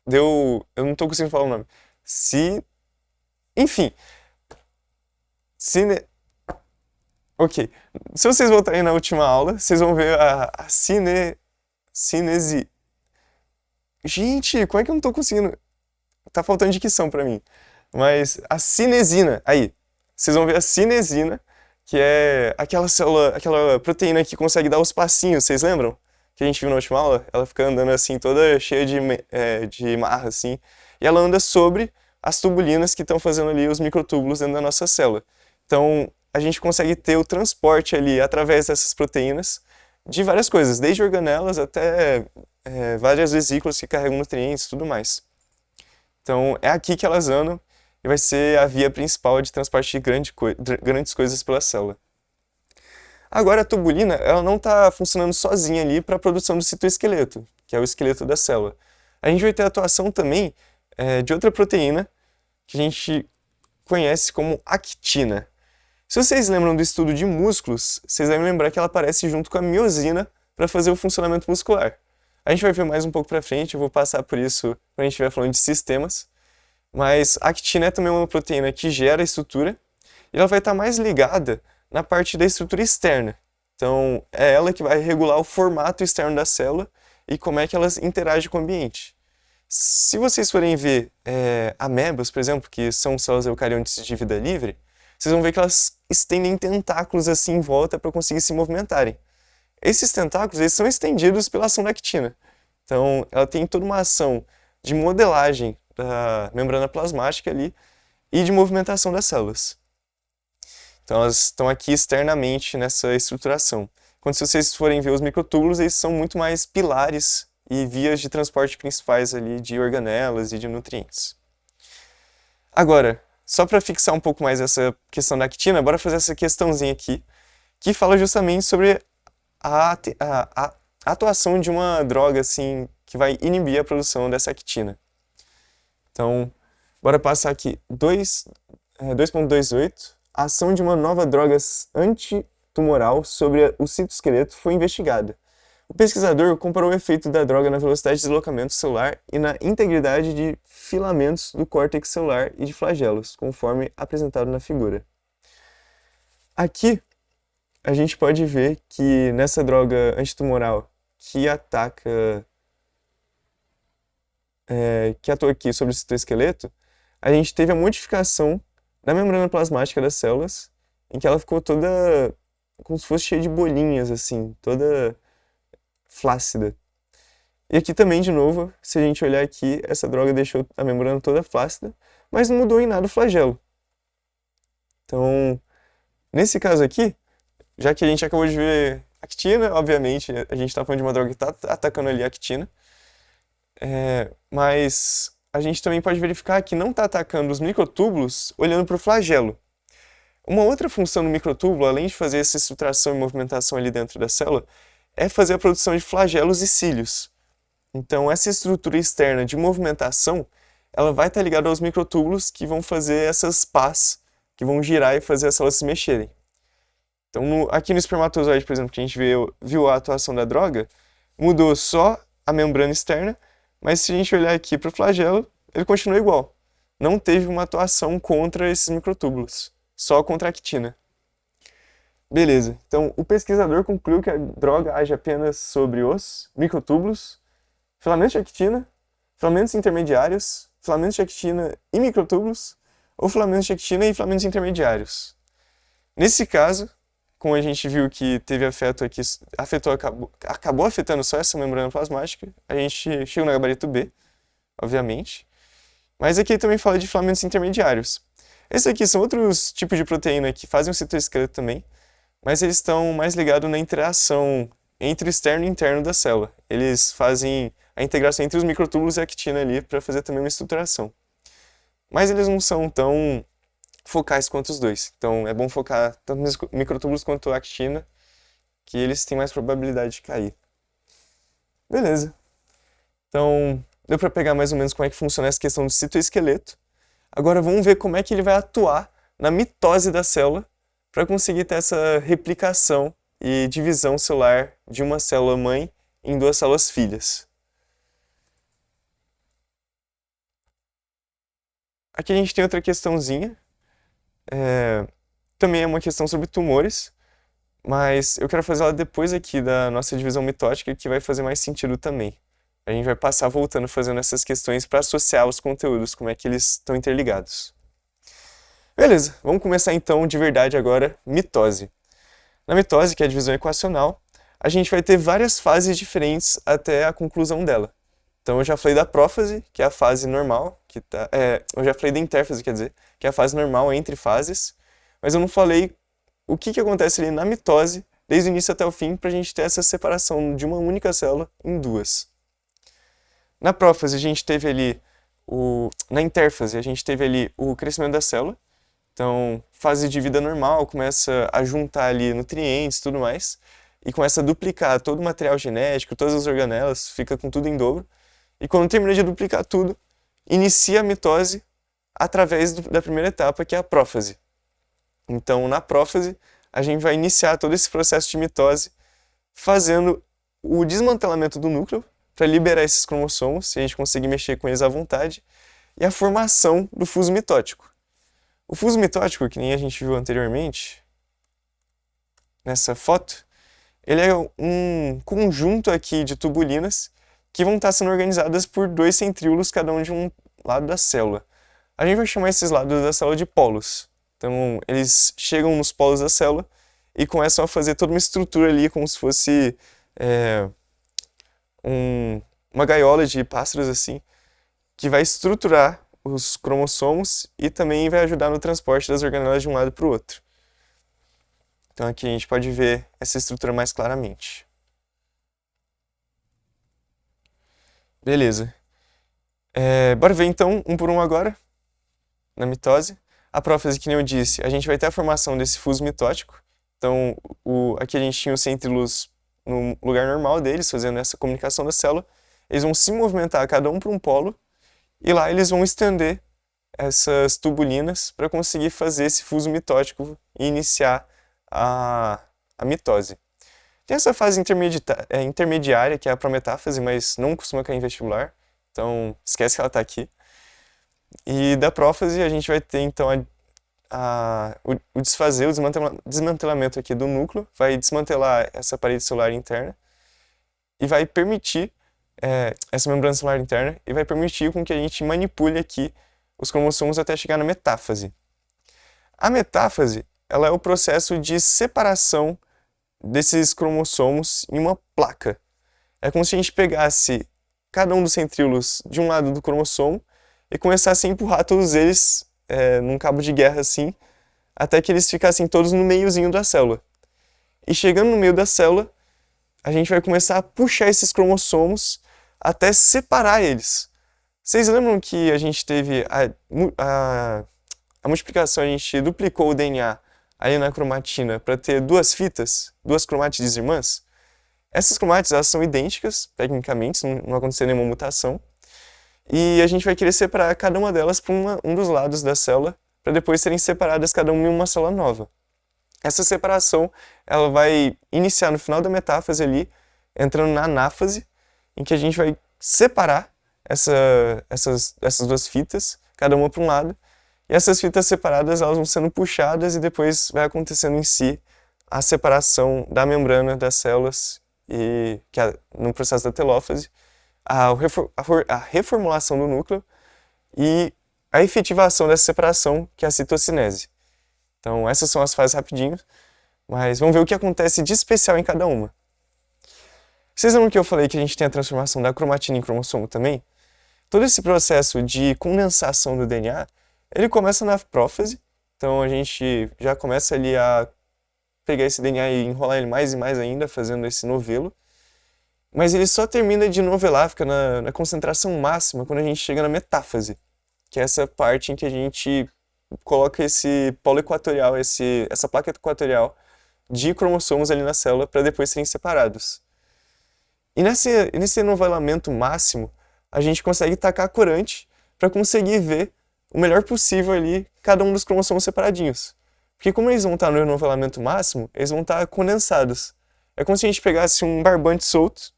deu. Eu não tô conseguindo falar o nome. Enfim. Ok. Se vocês voltarem na última aula, vocês vão ver a cinesi. Gente, como é que eu não tô conseguindo? Tá faltando dicção pra mim. Mas a cinesina, aí. Vocês vão ver a cinesina, que é aquela célula, aquela proteína que consegue dar os passinhos, vocês lembram? Que a gente viu na última aula? Ela fica andando assim, toda cheia de marra, assim. E ela anda sobre as tubulinas que estão fazendo ali os microtúbulos dentro da nossa célula. Então, a gente consegue ter o transporte ali, através dessas proteínas, de várias coisas, desde organelas até várias vesículas que carregam nutrientes e tudo mais. Então, é aqui que elas andam e vai ser a via principal de transporte de grandes coisas pela célula. Agora, a tubulina, ela não está funcionando sozinha ali para a produção do citoesqueleto, que é o esqueleto da célula. A gente vai ter a atuação também de outra proteína que a gente conhece como actina. Se vocês lembram do estudo de músculos, vocês devem lembrar que ela aparece junto com a miosina para fazer o funcionamento muscular. A gente vai ver mais um pouco para frente, eu vou passar por isso quando a gente estiver falando de sistemas. Mas a actina é também uma proteína que gera estrutura e ela vai estar mais ligada na parte da estrutura externa. Então, é ela que vai regular o formato externo da célula e como é que elas interagem com o ambiente. Se vocês forem ver amebas, por exemplo, que são células eucariontes de vida livre, vocês vão ver que elas estendem tentáculos assim em volta para conseguir se movimentarem. Esses tentáculos eles são estendidos pela ação da actina. Então, ela tem toda uma ação de modelagem da membrana plasmática ali e de movimentação das células. Então, elas estão aqui externamente nessa estruturação. Quando se vocês forem ver os microtúbulos, eles são muito mais pilares e vias de transporte principais ali de organelas e de nutrientes. Agora, só para fixar um pouco mais essa questão da actina, bora fazer essa questãozinha aqui, que fala justamente sobre a atuação de uma droga assim que vai inibir a produção dessa actina. Então, bora passar aqui 2.28. A ação de uma nova droga antitumoral sobre o citoesqueleto foi investigada. O pesquisador comparou o efeito da droga na velocidade de deslocamento celular e na integridade de filamentos do córtex celular e de flagelos, conforme apresentado na figura. Aqui, a gente pode ver que nessa droga antitumoral que atua aqui sobre o citoesqueleto, a gente teve a modificação da membrana plasmática das células, em que ela ficou toda como se fosse cheia de bolinhas, assim, toda flácida. E aqui também, de novo, se a gente olhar aqui, essa droga deixou a membrana toda flácida, mas não mudou em nada o flagelo. Então, nesse caso aqui, já que a gente acabou de ver actina, obviamente, a gente está falando de uma droga que está atacando ali a actina, mas a gente também pode verificar que não está atacando os microtúbulos olhando para o flagelo. Uma outra função do microtúbulo, além de fazer essa estruturação e movimentação ali dentro da célula, é fazer a produção de flagelos e cílios. Então, essa estrutura externa de movimentação, ela vai estar ligada aos microtúbulos que vão fazer essas pás, que vão girar e fazer as células se mexerem. Então, aqui no espermatozoide, por exemplo, que a gente viu a atuação da droga, mudou só a membrana externa, mas se a gente olhar aqui para o flagelo, ele continua igual. Não teve uma atuação contra esses microtúbulos, só contra a actina. Beleza, então o pesquisador concluiu que a droga age apenas sobre os microtúbulos, filamentos de actina, filamentos intermediários, filamentos de actina e microtúbulos, ou filamentos de actina e filamentos intermediários. Nesse caso, como a gente viu que teve afeto aqui, acabou afetando só essa membrana plasmática, a gente chegou no gabarito B, obviamente. Mas aqui também fala de filamentos intermediários. Esses aqui são outros tipos de proteína que fazem o citoesqueleto também, mas eles estão mais ligados na interação entre o externo e o interno da célula. Eles fazem a integração entre os microtúbulos e a actina ali para fazer também uma estruturação. Mas eles não são tão focais quanto os dois. Então é bom focar tanto nos microtúbulos quanto a actina, que eles têm mais probabilidade de cair. Beleza. Então deu para pegar mais ou menos como é que funciona essa questão do citoesqueleto. Agora vamos ver como é que ele vai atuar na mitose da célula para conseguir ter essa replicação e divisão celular de uma célula mãe em duas células filhas. Aqui a gente tem outra questãozinha. Também é uma questão sobre tumores, mas eu quero fazer ela depois aqui da nossa divisão mitótica, que vai fazer mais sentido também. A gente vai passar voltando fazendo essas questões para associar os conteúdos, como é que eles estão interligados. Beleza, vamos começar então de verdade agora, mitose. Na mitose, que é a divisão equacional, a gente vai ter várias fases diferentes até a conclusão dela. Então eu já falei da prófase, que é a fase normal, eu já falei da intérfase, quer dizer, que é a fase normal entre fases, mas eu não falei o que acontece ali na mitose, desde o início até o fim, para a gente ter essa separação de uma única célula em duas. Na prófase, a gente teve ali na intérfase, a gente teve ali o crescimento da célula. Então, fase de vida normal, começa a juntar ali nutrientes e tudo mais, e começa a duplicar todo o material genético, todas as organelas, fica com tudo em dobro. E quando termina de duplicar tudo, inicia a mitose através da primeira etapa, que é a prófase. Então, na prófase, a gente vai iniciar todo esse processo de mitose fazendo o desmantelamento do núcleo para liberar esses cromossomos, se a gente conseguir mexer com eles à vontade, e a formação do fuso mitótico. O fuso mitótico, que nem a gente viu anteriormente, nessa foto, ele é um conjunto aqui de tubulinas que vão estar sendo organizadas por dois centríolos, cada um de um lado da célula. A gente vai chamar esses lados da célula de polos. Então, eles chegam nos polos da célula e começam a fazer toda uma estrutura ali, como se fosse uma gaiola de pássaros, assim, que vai estruturar os cromossomos e também vai ajudar no transporte das organelas de um lado para o outro. Então aqui a gente pode ver essa estrutura mais claramente. Beleza. Bora ver então, um por um agora, na mitose. A prófase, que nem eu disse, a gente vai ter a formação desse fuso mitótico. Então, aqui a gente tinha os centríolos no lugar normal deles, fazendo essa comunicação da célula. Eles vão se movimentar cada um para um polo, e lá eles vão estender essas tubulinas para conseguir fazer esse fuso mitótico e iniciar a mitose. Tem essa fase intermediária, que é a prometáfase, mas não costuma cair em vestibular, então esquece que ela está aqui. E da prófase a gente vai ter então o desfazer, o desmantelamento aqui do núcleo, vai desmantelar essa parede celular interna e vai permitir essa membrana celular interna e vai permitir com que a gente manipule aqui os cromossomos até chegar na metáfase. A metáfase, ela é o processo de separação desses cromossomos em uma placa. É como se a gente pegasse cada um dos centríolos de um lado do cromossomo e começasse a empurrar todos eles num cabo de guerra assim, até que eles ficassem todos no meiozinho da célula. E chegando no meio da célula, a gente vai começar a puxar esses cromossomos até separar eles. Vocês lembram que a gente teve a multiplicação, a gente duplicou o DNA ali na cromatina para ter duas fitas, duas cromátides irmãs? Essas cromátides elas são idênticas, tecnicamente, não aconteceu nenhuma mutação. E a gente vai querer separar cada uma delas para um dos lados da célula, para depois serem separadas cada uma em uma célula nova. Essa separação ela vai iniciar no final da metáfase ali, entrando na anáfase, em que a gente vai separar essas duas fitas, cada uma para um lado, e essas fitas separadas elas vão sendo puxadas e depois vai acontecendo em si a separação da membrana das células, que é no processo da telófase, a reformulação do núcleo e a efetivação dessa separação, que é a citocinese. Então essas são as fases rapidinho, mas vamos ver o que acontece de especial em cada uma. Vocês lembram que eu falei que a gente tem a transformação da cromatina em cromossomo também? Todo esse processo de condensação do DNA, ele começa na prófase, então a gente já começa ali a pegar esse DNA e enrolar ele mais e mais ainda, fazendo esse novelo. Mas ele só termina de novelar, fica na concentração máxima quando a gente chega na metáfase, que é essa parte em que a gente coloca esse polo equatorial, essa placa equatorial de cromossomos ali na célula para depois serem separados. E nesse novelamento máximo, a gente consegue tacar corante para conseguir ver o melhor possível ali cada um dos cromossomos separadinhos. Porque como eles vão estar no novelamento máximo, eles vão estar condensados. É como se a gente pegasse um barbante solto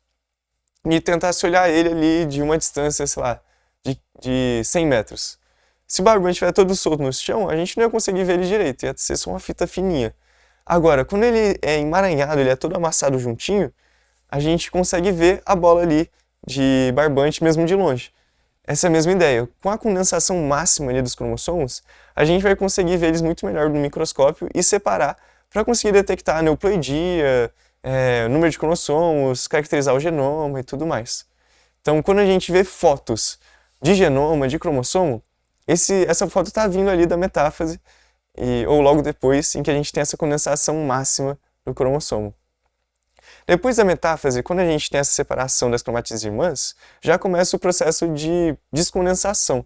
e tentasse olhar ele ali de uma distância, sei lá, de 100 metros. Se o barbante estiver todo solto no chão, a gente não ia conseguir ver ele direito, ia ser só uma fita fininha. Agora, quando ele é emaranhado, ele é todo amassado juntinho, a gente consegue ver a bola ali de barbante mesmo de longe. Essa é a mesma ideia. Com a condensação máxima ali dos cromossomos, a gente vai conseguir ver eles muito melhor no microscópio e separar para conseguir detectar a aneuploidia, número de cromossomos, caracterizar o genoma e tudo mais. Então, quando a gente vê fotos de genoma, de cromossomo, essa foto está vindo ali da metáfase, ou logo depois, em que a gente tem essa condensação máxima do cromossomo. Depois da metáfase, quando a gente tem essa separação das cromátides irmãs, já começa o processo de descondensação.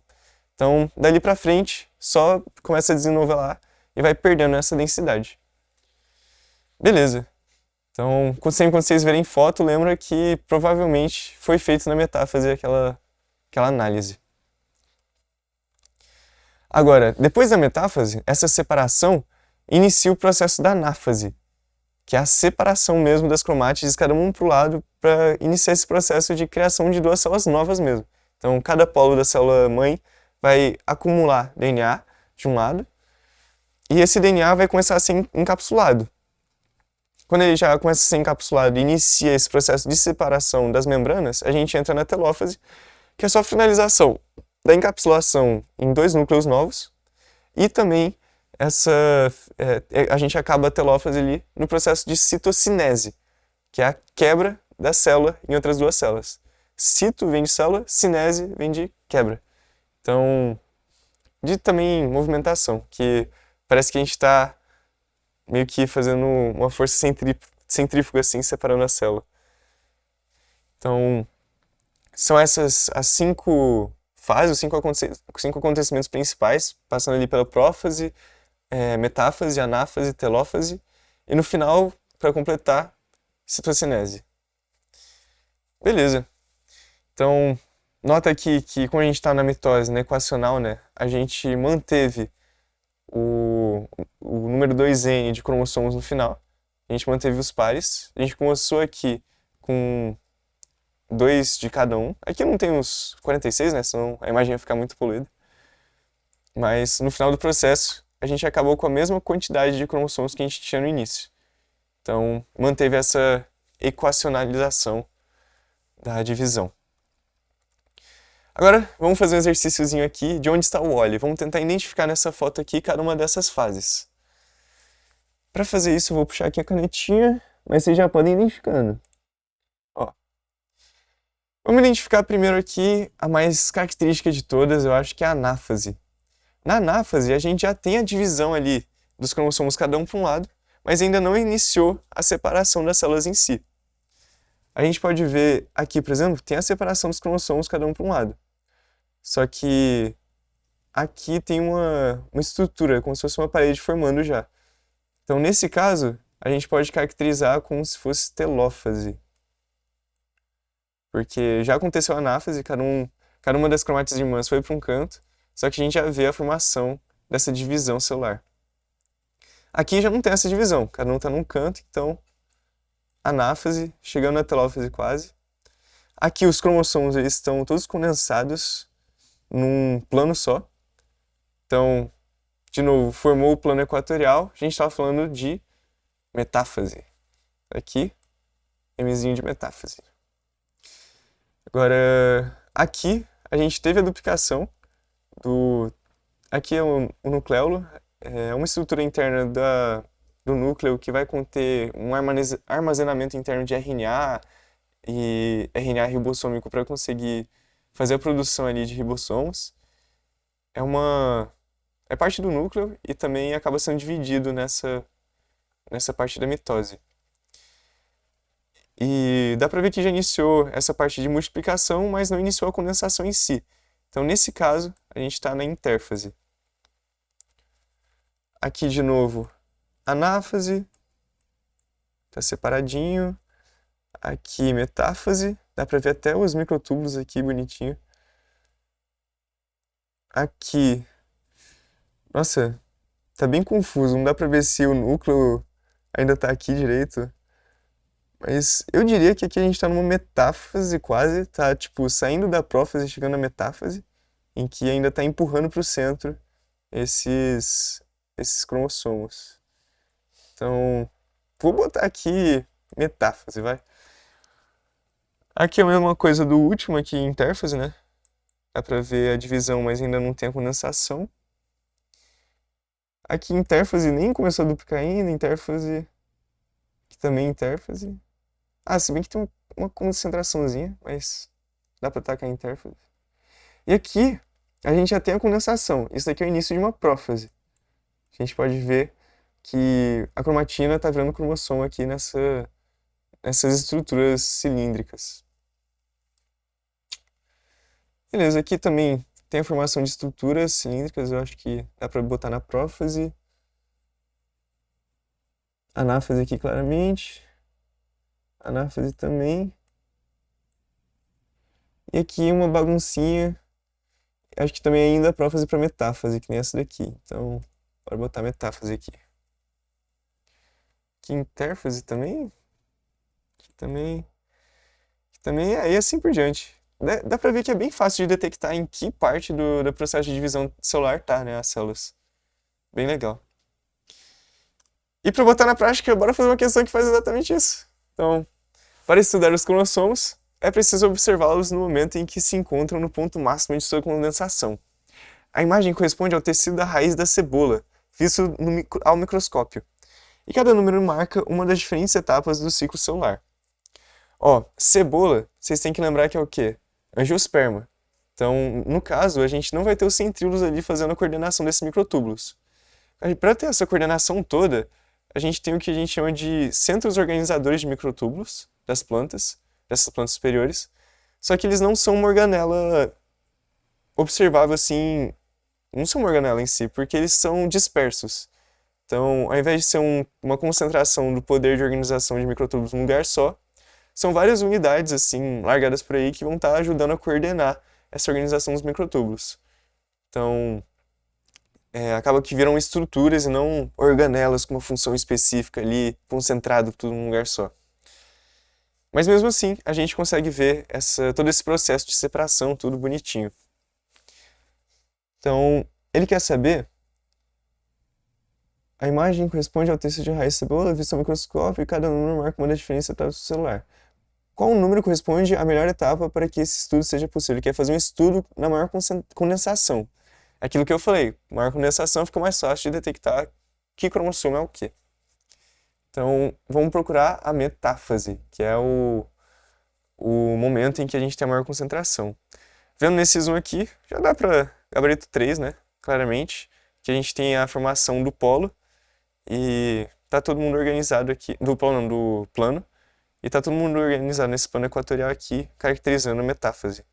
Então, dali para frente, só começa a desenovelar e vai perdendo essa densidade. Beleza. Então, sempre quando vocês verem foto, lembra que provavelmente foi feito na metáfase aquela análise. Agora, depois da metáfase, essa separação inicia o processo da anáfase, que é a separação mesmo das cromátides, cada um para o lado, para iniciar esse processo de criação de duas células novas mesmo. Então, cada polo da célula mãe vai acumular DNA de um lado, e esse DNA vai começar a ser encapsulado. Quando ele já começa a ser encapsulado e inicia esse processo de separação das membranas, a gente entra na telófase, que é só a finalização da encapsulação em dois núcleos novos, e também a gente acaba a telófase ali no processo de citocinese, que é a quebra da célula em outras duas células. Cito vem de célula, cinese vem de quebra. Então, de também movimentação, que parece que a gente está meio que fazendo uma força centrífuga assim, separando a célula. Então, são essas as 5 fases, os 5 acontecimentos principais, passando ali pela prófase, metáfase, anáfase, telófase, E no final, para completar, citocinese. Beleza. Então, nota aqui que quando a gente está na mitose, na equacional, né, a gente manteve o, o número 2N de cromossomos no final. A gente manteve os pares. A gente começou aqui com 2 de cada um. Aqui não tem os 46, né? Senão a imagem ia ficar muito poluída. Mas no final do processo, a gente acabou com a mesma quantidade de cromossomos que a gente tinha no início. Então, manteve essa equacionalização da divisão. Agora, vamos fazer um exercíciozinho aqui de onde está o óleo. Vamos tentar identificar nessa foto aqui cada uma dessas fases. Para fazer isso, eu vou puxar aqui a canetinha, mas vocês já podem ir identificando. Ó. Vamos identificar primeiro aqui a mais característica de todas, eu acho que é a anáfase. Na anáfase, a gente já tem a divisão ali dos cromossomos cada um para um lado, mas ainda não iniciou a separação das células em si. A gente pode ver aqui, por exemplo, tem a separação dos cromossomos cada um para um lado. Só que aqui tem uma estrutura, como se fosse uma parede formando já. Então, nesse caso, a gente pode caracterizar como se fosse telófase. Porque já aconteceu a anáfase, cada uma das cromátides irmãs foi para um canto, só que a gente já vê a formação dessa divisão celular. Aqui já não tem essa divisão, cada um está num canto, então anáfase, chegando na telófase quase. Aqui os cromossomos eles estão todos condensados num plano só. Então, de novo, formou o plano equatorial, a gente estava falando de metáfase. Aqui, Mzinho de metáfase. Agora, aqui a gente teve a duplicação do... Aqui é o nucleolo, é uma estrutura interna do núcleo que vai conter um armazenamento interno de RNA e RNA ribossômico para conseguir fazer a produção ali de ribossomos. É parte do núcleo e também acaba sendo dividido nessa parte da mitose. E dá para ver que já iniciou essa parte de multiplicação, mas não iniciou a condensação em si. Então, nesse caso, a gente está na intérfase. Aqui, de novo, anáfase, está separadinho. Aqui, metáfase, dá para ver até os microtúbulos aqui, bonitinho. Aqui, nossa, tá bem confuso, não dá para ver se o núcleo ainda está aqui direito. Mas eu diria que aqui a gente está numa metáfase quase, tá tipo saindo da prófase, chegando na metáfase, em que ainda está empurrando para o centro esses cromossomos. Então, vou botar aqui metáfase, vai. Aqui é a mesma coisa do último aqui, intérfase, né? Dá para ver a divisão, mas ainda não tem a condensação. Aqui intérfase nem começou a duplicar ainda, intérfase, aqui também intérfase. Ah, se bem que tem uma concentraçãozinha, mas dá para tacar a intérfase. E aqui a gente já tem a condensação. Isso daqui é o início de uma prófase. A gente pode ver que a cromatina está virando cromossomo aqui nessas estruturas cilíndricas. Beleza, aqui também tem a formação de estruturas cilíndricas, eu acho que dá para botar na prófase. Anáfase aqui claramente. Anáfase também. E aqui uma baguncinha. Acho que também ainda prófase para metáfase, que nem essa daqui. Então, bora botar metáfase aqui. Aqui intérfase também. Aqui também. Aqui também, e assim por diante. Dá pra ver que é bem fácil de detectar em que parte do processo de divisão celular tá, né, as células. Bem legal. E para botar na prática, bora fazer uma questão que faz exatamente isso. Então, para estudar os cromossomos, é preciso observá-los no momento em que se encontram no ponto máximo de sua condensação. A imagem corresponde ao tecido da raiz da cebola, visto ao microscópio. E cada número marca uma das diferentes etapas do ciclo celular. Ó, cebola, vocês têm que lembrar que é o quê? Angiosperma. Então, no caso, a gente não vai ter os centríolos ali fazendo a coordenação desses microtúbulos. Para ter essa coordenação toda, a gente tem o que a gente chama de centros organizadores de microtúbulos das plantas, dessas plantas superiores, só que eles não são uma organela observável assim, não são uma organela em si, porque eles são dispersos. Então, ao invés de ser uma concentração do poder de organização de microtúbulos num lugar só, são várias unidades assim largadas por aí que vão estar ajudando a coordenar essa organização dos microtúbulos. Então, acaba que viram estruturas e não organelas com uma função específica ali, concentrado tudo num lugar só. Mas mesmo assim, a gente consegue ver todo esse processo de separação, tudo bonitinho. Então, ele quer saber: a imagem corresponde ao texto de raiz de cebola visto ao microscópio e cada número marca uma diferença do celular. Qual número corresponde à melhor etapa para que esse estudo seja possível? Ele quer fazer um estudo na maior condensação. Aquilo que eu falei, maior condensação fica mais fácil de detectar que cromossomo é o quê. Então, vamos procurar a metáfase, que é o momento em que a gente tem a maior concentração. Vendo nesse zoom aqui, já dá para gabarito 3, né? Claramente, que a gente tem a formação do polo e tá todo mundo organizado aqui, do polo não, do plano, e tá todo mundo organizado nesse plano equatorial aqui, caracterizando a metáfase.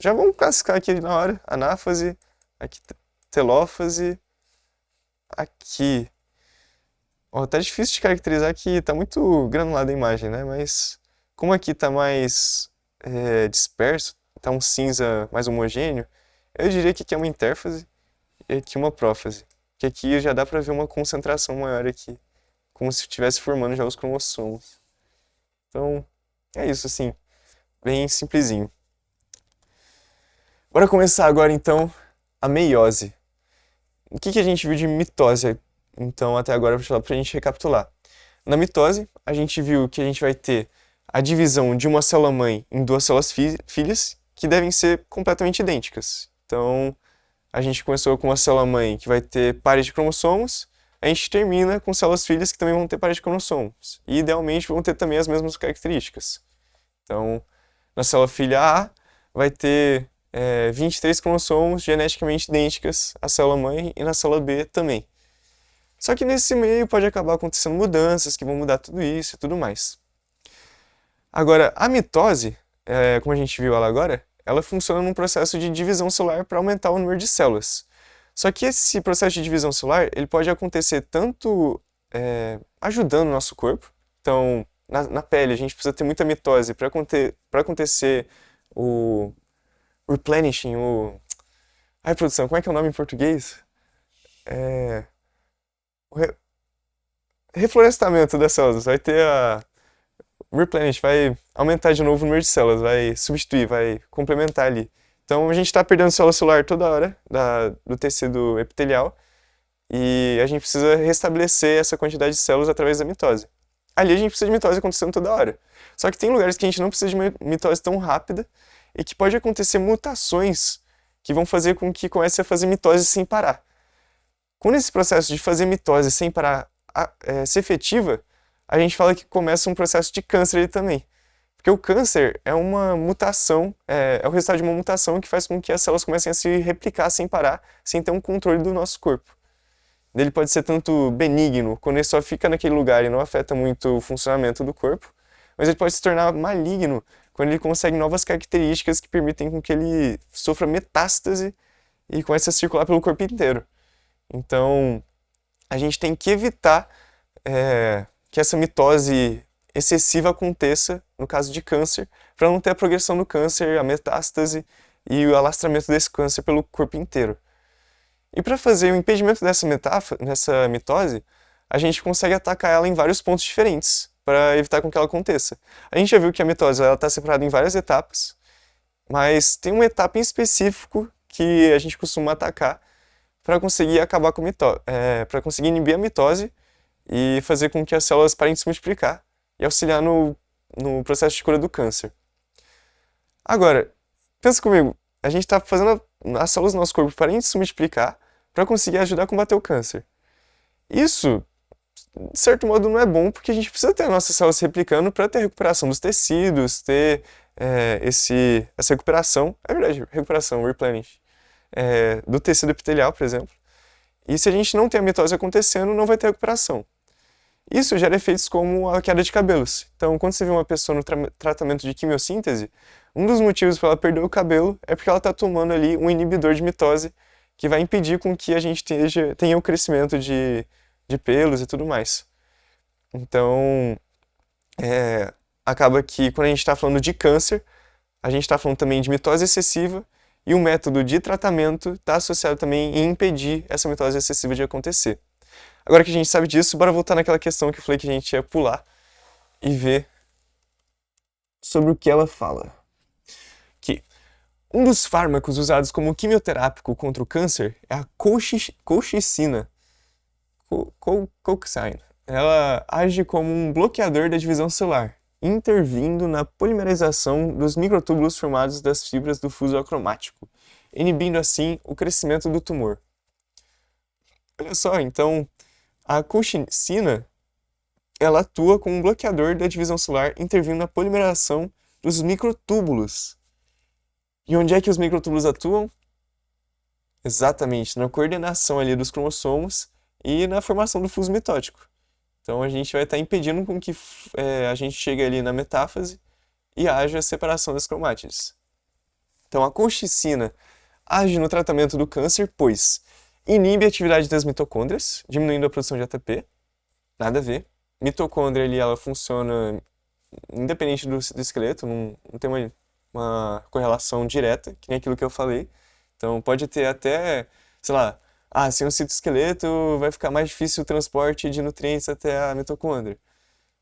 Já vamos classificar aqui na hora: anáfase, aqui telófase, aqui. Ó, tá difícil de caracterizar aqui, tá muito granulada a imagem, né? Mas como aqui tá mais disperso, tá um cinza mais homogêneo, eu diria que aqui é uma intérfase e aqui uma prófase. Que aqui já dá pra ver uma concentração maior aqui, como se estivesse formando já os cromossomos. Então, é isso, assim, bem simplesinho. Bora começar agora, então, a meiose. O que a gente viu de mitose, então, até agora, pra gente recapitular? Na mitose, a gente viu que a gente vai ter a divisão de uma célula-mãe em duas células filhas, que devem ser completamente idênticas. Então, a gente começou com uma célula-mãe que vai ter pares de cromossomos, a gente termina com células filhas que também vão ter pares de cromossomos. E, idealmente, vão ter também as mesmas características. Então, na célula filha A, vai ter 23 cromossomos geneticamente idênticas à célula-mãe e na célula B também. Só que nesse meio pode acabar acontecendo mudanças que vão mudar tudo isso e tudo mais. Agora, a mitose, como a gente viu ela agora, ela funciona num processo de divisão celular para aumentar o número de células. Só que esse processo de divisão celular, ele pode acontecer tanto ajudando o nosso corpo. Então, na pele, a gente precisa ter muita mitose para acontecer o replenishing, Ai, produção, como é que é o nome em português? O reflorestamento das células. Vai ter o replenish, vai aumentar de novo o número de células, vai substituir, vai complementar ali. Então a gente está perdendo célula celular toda hora do tecido epitelial e a gente precisa restabelecer essa quantidade de células através da mitose. Ali a gente precisa de mitose acontecendo toda hora. Só que tem lugares que a gente não precisa de uma mitose tão rápida e que pode acontecer mutações que vão fazer com que comece a fazer mitose sem parar. Quando esse processo de fazer mitose sem parar ser efetiva, a gente fala que começa um processo de câncer ali também. Porque o câncer é uma mutação, é o resultado de uma mutação que faz com que as células comecem a se replicar sem parar, sem ter um controle do nosso corpo. Ele pode ser tanto benigno, quando ele só fica naquele lugar e não afeta muito o funcionamento do corpo, mas ele pode se tornar maligno quando ele consegue novas características que permitem com que ele sofra metástase e comece a circular pelo corpo inteiro. Então, a gente tem que evitar que essa mitose excessiva aconteça no caso de câncer, para não ter a progressão do câncer, a metástase e o alastramento desse câncer pelo corpo inteiro. E para fazer o impedimento dessa mitose, a gente consegue atacar ela em vários pontos diferentes, para evitar com que ela aconteça. A gente já viu que a mitose está separada em várias etapas, mas tem uma etapa em específico que a gente costuma atacar para conseguir acabar com para conseguir inibir a mitose e fazer com que as células parem de se multiplicar e auxiliar no processo de cura do câncer. Agora, pensa comigo, a gente está fazendo as células do nosso corpo parem de se multiplicar para conseguir ajudar a combater o câncer. Isso, de certo modo, não é bom, porque a gente precisa ter as nossas células se replicando para ter a recuperação dos tecidos, ter essa recuperação, é verdade, recuperação, replenish, do tecido epitelial, por exemplo. E se a gente não tem a mitose acontecendo, não vai ter recuperação. Isso gera efeitos como a queda de cabelos. Então, quando você vê uma pessoa no tratamento de quimiossíntese, um dos motivos para ela perder o cabelo é porque ela está tomando ali um inibidor de mitose que vai impedir com que a gente tenha o crescimento de de pelos e tudo mais. Então, acaba que quando a gente está falando de câncer, a gente está falando também de mitose excessiva e o método de tratamento está associado também em impedir essa mitose excessiva de acontecer. Agora que a gente sabe disso, bora voltar naquela questão que eu falei que a gente ia pular e ver sobre o que ela fala. Que um dos fármacos usados como quimioterápico contra o câncer é a colchicina. Colchicine. Ela age como um bloqueador da divisão celular, intervindo na polimerização dos microtúbulos formados das fibras do fuso acromático, inibindo assim o crescimento do tumor. Olha só, então a colchicina ela atua como um bloqueador da divisão celular, intervindo na polimerização dos microtúbulos. E onde é que os microtúbulos atuam? Exatamente, na coordenação ali dos cromossomos e na formação do fuso mitótico. Então a gente vai estar impedindo com que a gente chegue ali na metáfase e haja a separação das cromátides. Então a colchicina age no tratamento do câncer, pois inibe a atividade das mitocôndrias, diminuindo a produção de ATP. Nada a ver. Mitocôndria ali, ela funciona independente do esqueleto, não tem uma correlação direta, que nem aquilo que eu falei. Então pode ter até, sei lá, sem o citoesqueleto vai ficar mais difícil o transporte de nutrientes até a mitocôndria.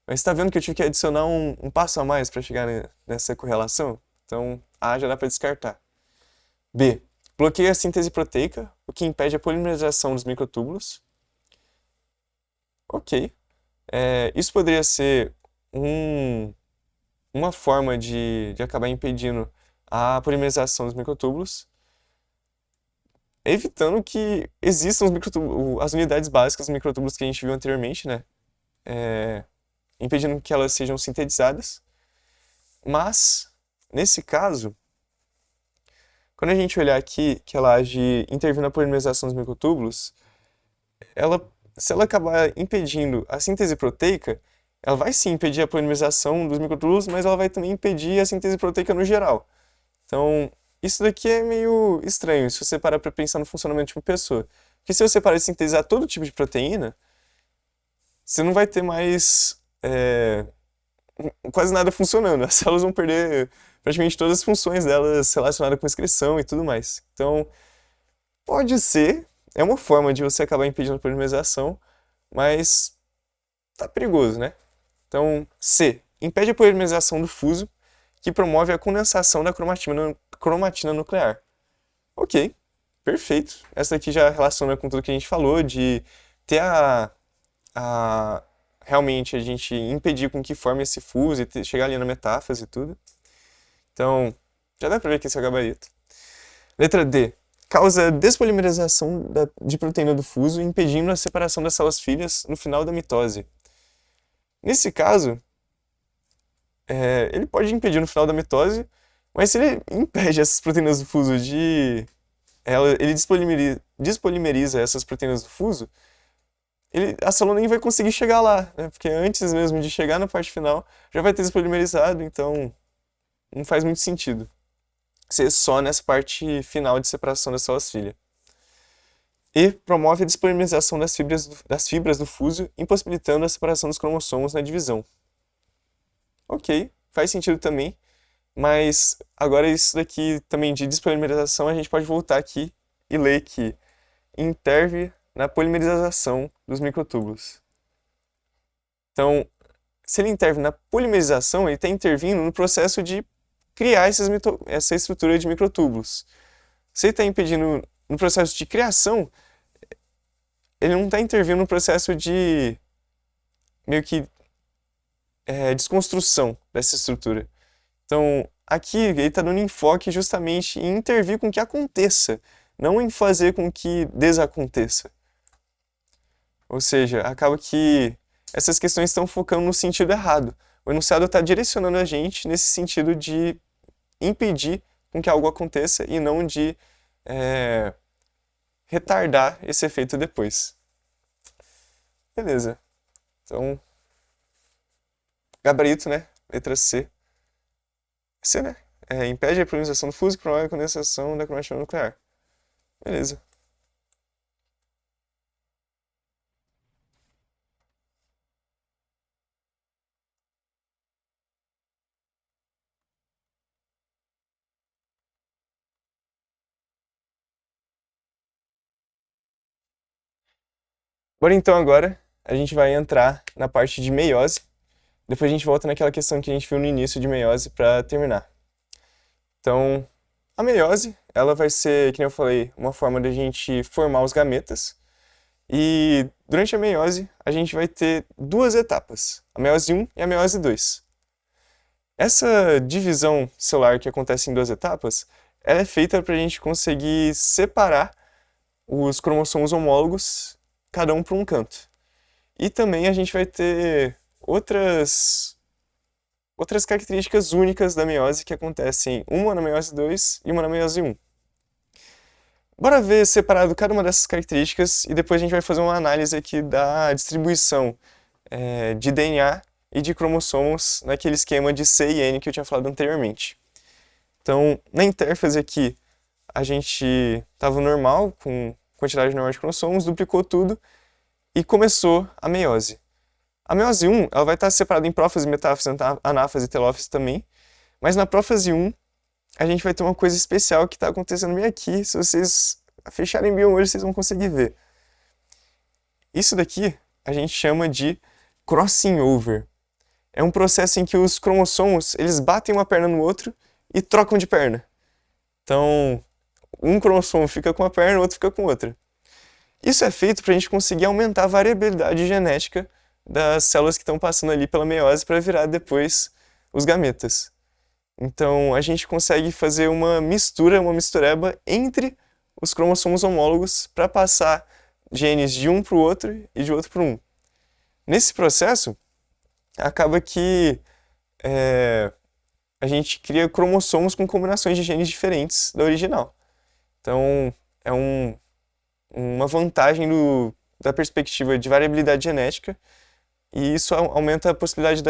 Mas está vendo que eu tive que adicionar um passo a mais para chegar nessa correlação? Então A já dá para descartar. B. Bloqueia a síntese proteica, o que impede a polimerização dos microtúbulos. Ok. Isso poderia ser uma forma de acabar impedindo a polimerização dos microtúbulos, evitando que existam as unidades básicas dos microtúbulos que a gente viu anteriormente, né? Impedindo que elas sejam sintetizadas. Mas, nesse caso, quando a gente olhar aqui que ela age intervindo na polimerização dos microtúbulos, se ela acabar impedindo a síntese proteica, ela vai sim impedir a polimerização dos microtúbulos, mas ela vai também impedir a síntese proteica no geral. Então, isso daqui é meio estranho se você parar para pensar no funcionamento de uma pessoa. Porque se você parar de sintetizar todo tipo de proteína, você não vai ter mais quase nada funcionando. As células vão perder praticamente todas as funções delas relacionadas com excreção e tudo mais. Então, pode ser, é uma forma de você acabar impedindo a polimerização, mas tá perigoso, né? Então, C. Impede a polimerização do fuso, que promove a condensação da cromatina nuclear. Ok, perfeito. Essa aqui já relaciona com tudo que a gente falou, de ter realmente a gente impedir com que forme esse fuso e chegar ali na metáfase e tudo. Então, já dá pra ver que esse é o gabarito. Letra D. Causa despolimerização de proteína do fuso, impedindo a separação das células filhas no final da mitose. Nesse caso, ele pode impedir no final da mitose, mas se ele impede essas proteínas do fuso ele despolimeriza essas proteínas do fuso, a célula nem vai conseguir chegar lá, né? Porque antes mesmo de chegar na parte final, já vai ter despolimerizado, então não faz muito sentido ser só nessa parte final de separação das células-filha. E promove a despolimerização das fibras do fuso, impossibilitando a separação dos cromossomos na divisão. Ok, faz sentido também, mas agora isso daqui também de despolimerização, a gente pode voltar aqui e ler que interve na polimerização dos microtúbulos. Então, se ele interve na polimerização, ele está intervindo no processo de criar essa estrutura de microtúbulos. Se ele está impedindo no processo de criação, ele não está intervindo no processo de meio que desconstrução dessa estrutura. Então, aqui ele está dando enfoque justamente em intervir com que aconteça, não em fazer com que desaconteça. Ou seja, acaba que essas questões estão focando no sentido errado. O enunciado está direcionando a gente nesse sentido de impedir com que algo aconteça e não de retardar esse efeito depois. Beleza. Então, gabarito, né? Letra C. C, né? Impede a polinização do fuso e promove a condensação da cromatina nuclear. Beleza. Bora então agora, a gente vai entrar na parte de meiose. Depois a gente volta naquela questão que a gente viu no início de meiose para terminar. Então, a meiose, ela vai ser, que nem eu falei, uma forma da gente formar os gametas. E durante a meiose, a gente vai ter duas etapas, a meiose 1 e a meiose 2. Essa divisão celular que acontece em duas etapas, ela é feita para a gente conseguir separar os cromossomos homólogos, cada um para um canto. E também a gente vai ter outras características únicas da meiose que acontecem uma na meiose 2 e uma na meiose 1. Bora ver separado cada uma dessas características e depois a gente vai fazer uma análise aqui da distribuição de DNA e de cromossomos naquele esquema de C e N que eu tinha falado anteriormente. Então, na intérfase aqui, a gente estava normal, com quantidade normal de cromossomos, duplicou tudo e começou a meiose. A meiose 1 ela vai estar separada em prófase, metáfase, anáfase e telófase também, mas na prófase 1 a gente vai ter uma coisa especial que está acontecendo bem aqui. Se vocês fecharem bem o olho, vocês vão conseguir ver. Isso daqui a gente chama de crossing over. É um processo em que os cromossomos eles batem uma perna no outro e trocam de perna. Então, um cromossomo fica com uma perna, o outro fica com outra. Isso é feito para a gente conseguir aumentar a variabilidade genética das células que estão passando ali pela meiose para virar depois os gametas. Então, a gente consegue fazer uma mistura, uma mistureba entre os cromossomos homólogos para passar genes de um para o outro e de outro para um. Nesse processo, acaba que a gente cria cromossomos com combinações de genes diferentes da original. Então, é uma vantagem da perspectiva de variabilidade genética e isso aumenta a possibilidade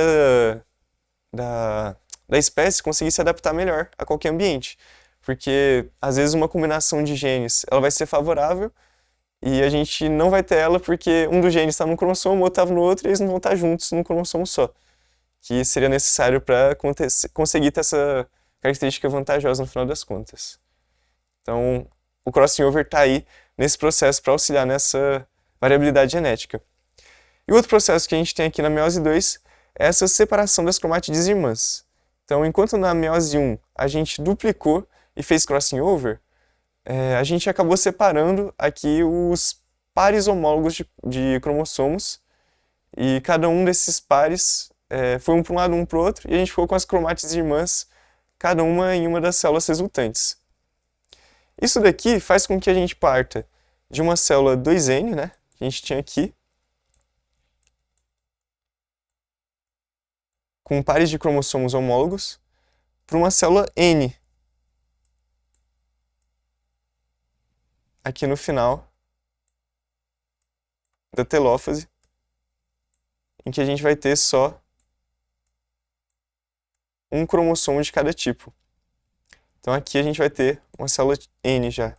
da espécie conseguir se adaptar melhor a qualquer ambiente. Porque, às vezes, uma combinação de genes ela vai ser favorável e a gente não vai ter ela porque um dos genes está num cromossomo, o outro estava no outro e eles não vão estar juntos num cromossomo só. Que seria necessário para conseguir ter essa característica vantajosa no final das contas. Então, o crossing over está aí nesse processo para auxiliar nessa variabilidade genética. E o outro processo que a gente tem aqui na meiose 2 é essa separação das cromátides irmãs. Então, enquanto na meiose 1 a gente duplicou e fez crossing over, a gente acabou separando aqui os pares homólogos de cromossomos e cada um desses pares foi um para um lado, um para o outro, e a gente ficou com as cromátides irmãs, cada uma em uma das células resultantes. Isso daqui faz com que a gente parta de uma célula 2N, né, que a gente tinha aqui, com pares de cromossomos homólogos, para uma célula N, aqui no final da telófase, em que a gente vai ter só um cromossomo de cada tipo. Então aqui a gente vai ter uma célula N já.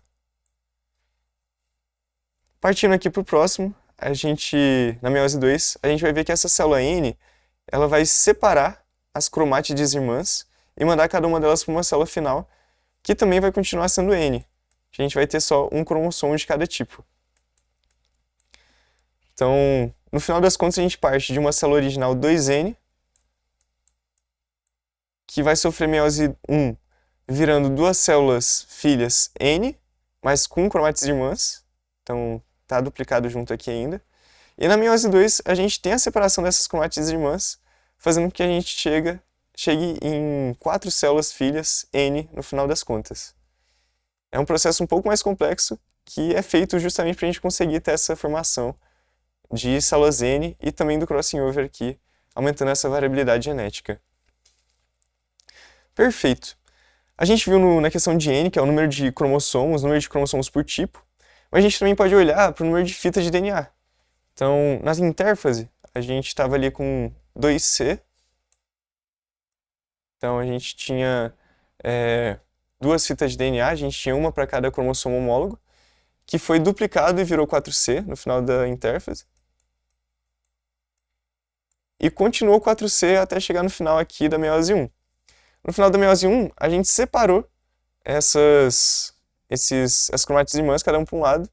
Partindo aqui para o próximo, na meiose 2, a gente vai ver que essa célula N ela vai separar as cromátides irmãs e mandar cada uma delas para uma célula final, que também vai continuar sendo N. A gente vai ter só um cromossomo de cada tipo. Então, no final das contas, a gente parte de uma célula original 2N, que vai sofrer meiose 1, virando duas células filhas N, mas com cromátides irmãs. Então, está duplicado junto aqui ainda. E na meiose 2, a gente tem a separação dessas cromátides irmãs, fazendo com que a gente chegue em 4 células filhas N no final das contas. É um processo um pouco mais complexo, que é feito justamente para a gente conseguir ter essa formação de células N e também do crossing over aqui, aumentando essa variabilidade genética. Perfeito. A gente viu na questão de N, que é o número de cromossomos por tipo, mas a gente também pode olhar para o número de fitas de DNA. Então, na intérfase, a gente estava ali com 2C. Então, a gente tinha duas fitas de DNA, a gente tinha uma para cada cromossomo homólogo, que foi duplicado e virou 4C no final da intérfase. E continuou 4C até chegar no final aqui da meiose 1. No final da meiose 1, a gente separou as cromátides irmãs, cada um para um lado,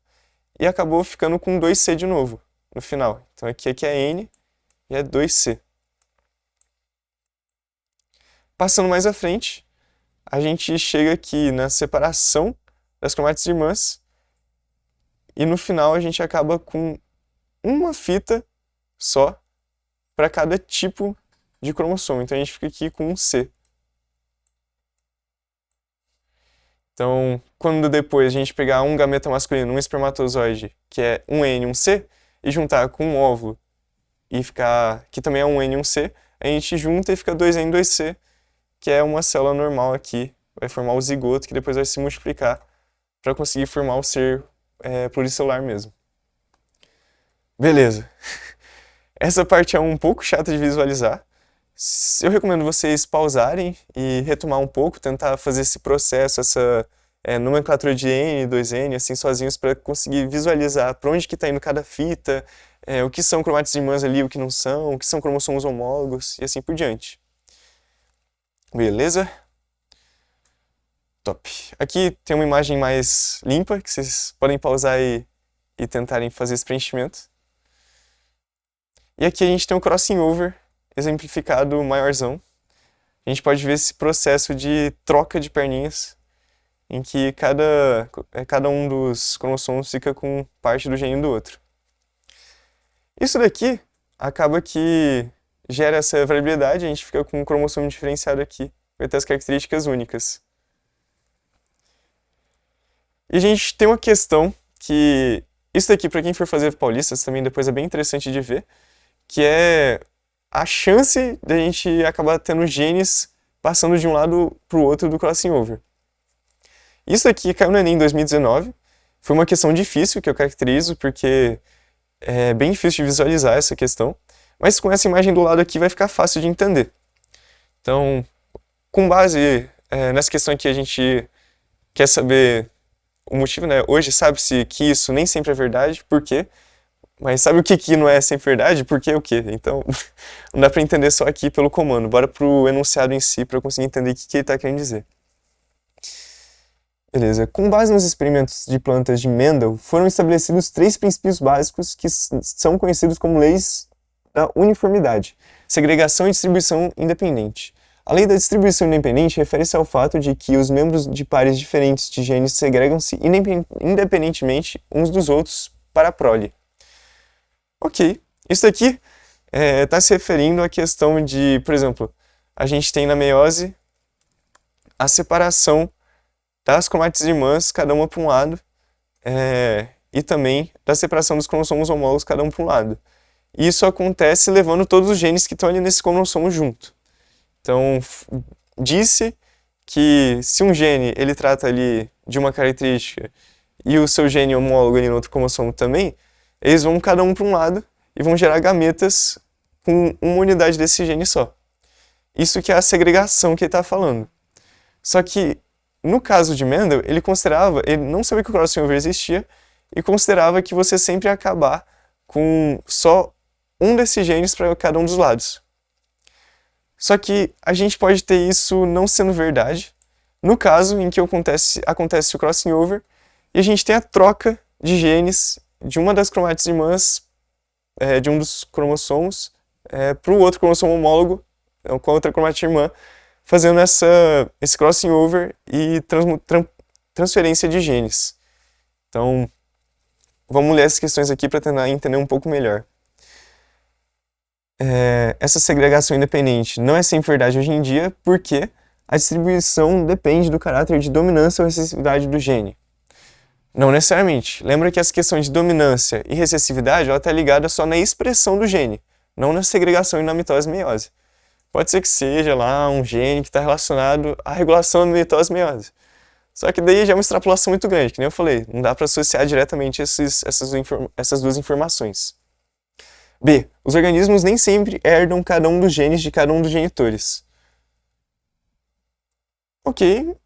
e acabou ficando com 2C de novo. no final. Então aqui é N e é 2C. Passando mais à frente, a gente chega aqui na separação das cromátides irmãs e no final a gente acaba com uma fita só para cada tipo de cromossomo. Então a gente fica aqui com um C. Então, quando depois a gente pegar um gameta masculino, um espermatozoide, que é um N e um C, e juntar com um óvulo e ficar, que também é um N e um C, a gente junta e fica 2N e 2C, que é uma célula normal aqui, vai formar o zigoto, que depois vai se multiplicar para conseguir formar o ser pluricelular mesmo. Beleza. Essa parte é um pouco chata de visualizar. Eu recomendo vocês pausarem e retomar um pouco, tentar fazer esse processo, essa nomenclatura de N, 2N, assim, sozinhos, para conseguir visualizar para onde que está indo cada fita, o que são cromátides irmãs ali, o que não são, o que são cromossomos homólogos e assim por diante. Beleza? Top. Aqui tem uma imagem mais limpa, que vocês podem pausar e tentarem fazer esse preenchimento. E aqui a gente tem um crossing over exemplificado maiorzão. A gente pode ver esse processo de troca de perninhas, em que cada um dos cromossomos fica com parte do gene do outro. Isso daqui acaba que gera essa variabilidade, a gente fica com um cromossomo diferenciado aqui, vai ter as características únicas. E a gente tem uma questão que, isso daqui para quem for fazer paulistas também depois é bem interessante de ver, que é a chance da gente acabar tendo genes passando de um lado para o outro do crossing over. Isso aqui caiu no Enem em 2019, foi uma questão difícil que eu caracterizo, porque é bem difícil de visualizar essa questão, mas com essa imagem do lado aqui vai ficar fácil de entender. Então, com base nessa questão aqui, a gente quer saber o motivo, né? Hoje sabe-se que isso nem sempre é verdade, por quê? Mas sabe o que não é sempre verdade? Por que o quê? Então, não dá para entender só aqui pelo comando. Bora pro enunciado em si para eu conseguir entender o que ele está querendo dizer. Beleza. Com base nos experimentos de plantas de Mendel, foram estabelecidos 3 princípios básicos que são conhecidos como leis da uniformidade, segregação e distribuição independente. A lei da distribuição independente refere-se ao fato de que os membros de pares diferentes de genes segregam-se independentemente uns dos outros para a prole. Ok, isso aqui está se referindo à questão de, por exemplo, a gente tem na meiose a separação das cromátides irmãs, cada uma para um lado, e também da separação dos cromossomos homólogos, cada um para um lado. E isso acontece levando todos os genes que estão ali nesse cromossomo junto. Então, disse que se um gene ele trata ali de uma característica e o seu gene homólogo ali no outro cromossomo também, eles vão cada um para um lado e vão gerar gametas com uma unidade desse gene só. Isso que é a segregação que ele está falando. Só que, no caso de Mendel, ele não sabia que o crossing over existia e considerava que você sempre ia acabar com só um desses genes para cada um dos lados. Só que a gente pode ter isso não sendo verdade, no caso em que acontece o crossing over e a gente tem a troca de genes de uma das cromátides irmãs, de um dos cromossomos, para o outro cromossomo homólogo, com a outra cromática irmã, fazendo esse crossing over e transferência de genes. Então, vamos ler essas questões aqui para tentar entender um pouco melhor. Essa segregação independente não é sempre verdade hoje em dia, porque a distribuição depende do caráter de dominância ou recessividade do gene. Não necessariamente. Lembra que essa questão de dominância e recessividade está ligada só na expressão do gene, não na segregação e na mitose e meiose. Pode ser que seja lá um gene que está relacionado à regulação da mitose e meiose. Só que daí já é uma extrapolação muito grande, que nem eu falei, não dá para associar diretamente essas duas informações. B. Os organismos nem sempre herdam cada um dos genes de cada um dos genitores. Ok,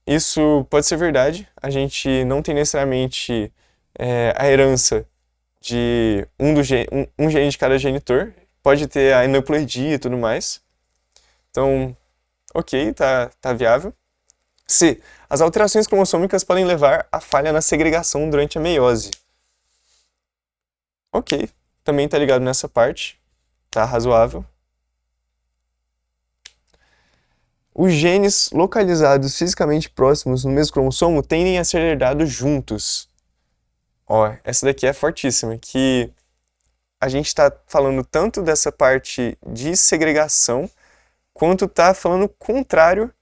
isso pode ser verdade. A gente não tem necessariamente a herança de um gene de cada genitor. Pode ter a aneuploidia e tudo mais. Então, ok, tá viável. C. As alterações cromossômicas podem levar à falha na segregação durante a meiose. Ok, também está ligado nessa parte, tá razoável. Os genes localizados fisicamente próximos no mesmo cromossomo tendem a ser herdados juntos. Ó, essa daqui é fortíssima, que a gente está falando tanto dessa parte de segregação, quanto está falando o contrário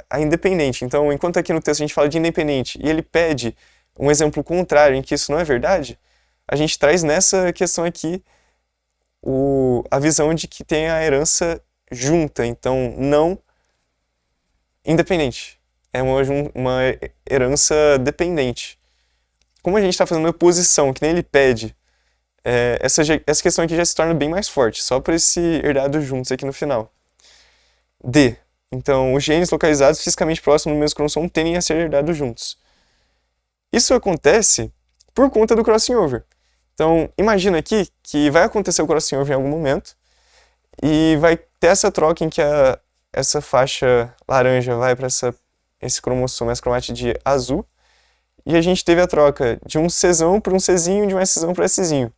a independente. Então, enquanto aqui no texto a gente fala de independente e ele pede um exemplo contrário em que isso não é verdade, a gente traz nessa questão aqui a visão de que tem a herança junta, então não independente. É uma herança dependente. Como a gente está fazendo oposição, que nem ele pede, essa questão aqui já se torna bem mais forte, só por esse herdado juntos aqui no final. D. Então, os genes localizados fisicamente próximos no mesmo cromossomo tendem a ser herdados juntos. Isso acontece por conta do crossing over. Então, imagina aqui que vai acontecer o crossing over em algum momento e vai ter essa troca em que essa faixa laranja vai para esse cromossomo, essa cromátide azul, e a gente teve a troca de um Czão para um Czinho, de um Szão para Szinho.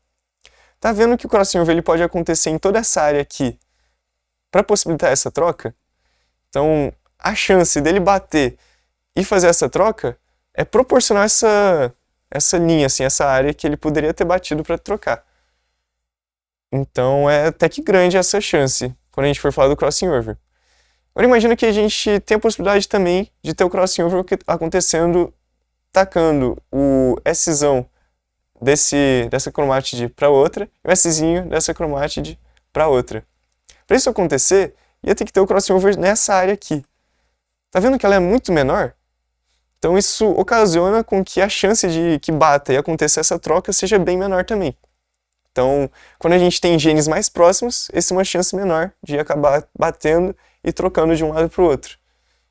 Tá vendo que o crossing over ele pode acontecer em toda essa área aqui para possibilitar essa troca? Então, a chance dele bater e fazer essa troca é proporcional a essa linha, assim, essa área que ele poderia ter batido para trocar. Então, é até que grande essa chance quando a gente for falar do crossing over. Agora, imagina que a gente tem a possibilidade também de ter o crossing over acontecendo tacando o Szão dessa cromátide para outra e o Szinho dessa cromátide para outra. Para isso acontecer, ia ter que ter o crossing over nessa área aqui. Tá vendo que ela é muito menor? Então isso ocasiona com que a chance de que bata e aconteça essa troca seja bem menor também. Então, quando a gente tem genes mais próximos, essa é uma chance menor de acabar batendo e trocando de um lado para o outro.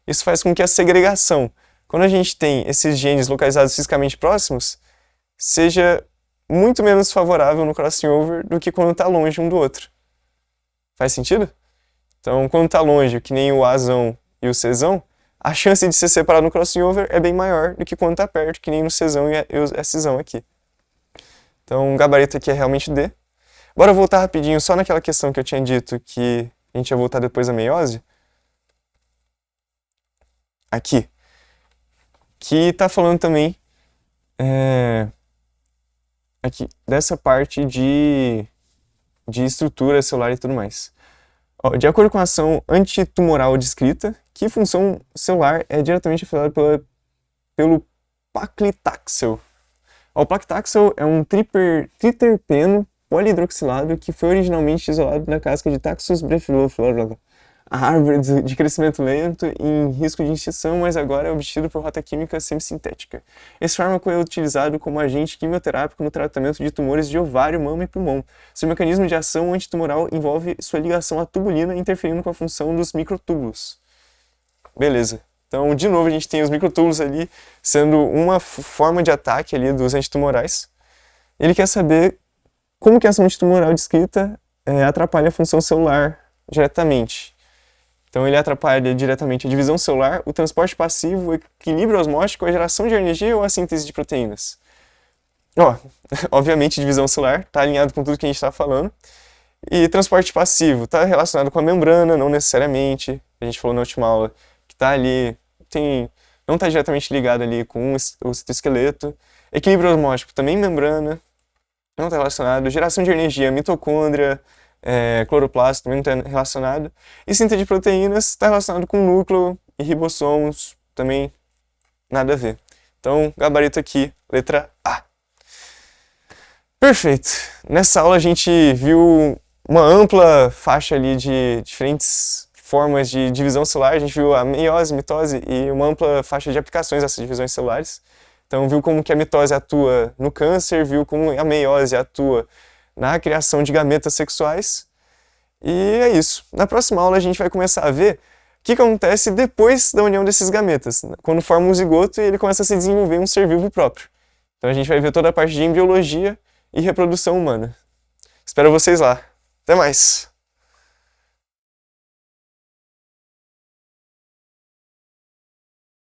Isso faz com que a segregação, quando a gente tem esses genes localizados fisicamente próximos, seja muito menos favorável no crossing over do que quando está longe um do outro. Faz sentido? Então, quando está longe, que nem o Azão e o Czão, a chance de ser separado no crossing over é bem maior do que quando está perto, que nem no Czão e o Szão aqui. Então, o gabarito aqui é realmente D. Bora voltar rapidinho só naquela questão que eu tinha dito que a gente ia voltar depois da meiose. Aqui. Que está falando também aqui, dessa parte de estrutura celular e tudo mais. Ó, de acordo com a ação antitumoral descrita, que função celular é diretamente afetada pelo paclitaxel. O paclitaxel é um triterpeno polihidroxilado que foi originalmente isolado na casca de Taxus brephilophylla, a árvore de crescimento lento e em risco de extinção, mas agora é obtido por rota química semissintética. Esse fármaco é utilizado como agente quimioterápico no tratamento de tumores de ovário, mama e pulmão. Seu mecanismo de ação antitumoral envolve sua ligação à tubulina interferindo com a função dos microtúbulos. Beleza. Então, de novo, a gente tem os microtúbulos ali sendo uma forma de ataque ali dos antitumorais. Ele quer saber como que a ação antitumoral descrita atrapalha a função celular diretamente. Então ele atrapalha diretamente a divisão celular, o transporte passivo, o equilíbrio osmótico, a geração de energia ou a síntese de proteínas. Ó, obviamente divisão celular está alinhado com tudo que a gente está falando. E transporte passivo está relacionado com a membrana, não necessariamente. A gente falou na última aula que está ali, não está diretamente ligado ali com o citoesqueleto. Equilíbrio osmótico também membrana, não está relacionado. Geração de energia, mitocôndria, cloroplasto também não está relacionado. E síntese de proteínas está relacionado com núcleo e ribossomos, também nada a ver. Então, gabarito aqui, letra A. Perfeito! Nessa aula a gente viu uma ampla faixa ali de diferentes formas de divisão celular. A gente viu a meiose, mitose e uma ampla faixa de aplicações dessas divisões celulares. Então, viu como que a mitose atua no câncer, viu como a meiose atua na criação de gametas sexuais. E é isso. Na próxima aula a gente vai começar a ver o que acontece depois da união desses gametas, quando forma um zigoto e ele começa a se desenvolver um ser vivo próprio. Então a gente vai ver toda a parte de embriologia e reprodução humana. Espero vocês lá. Até mais!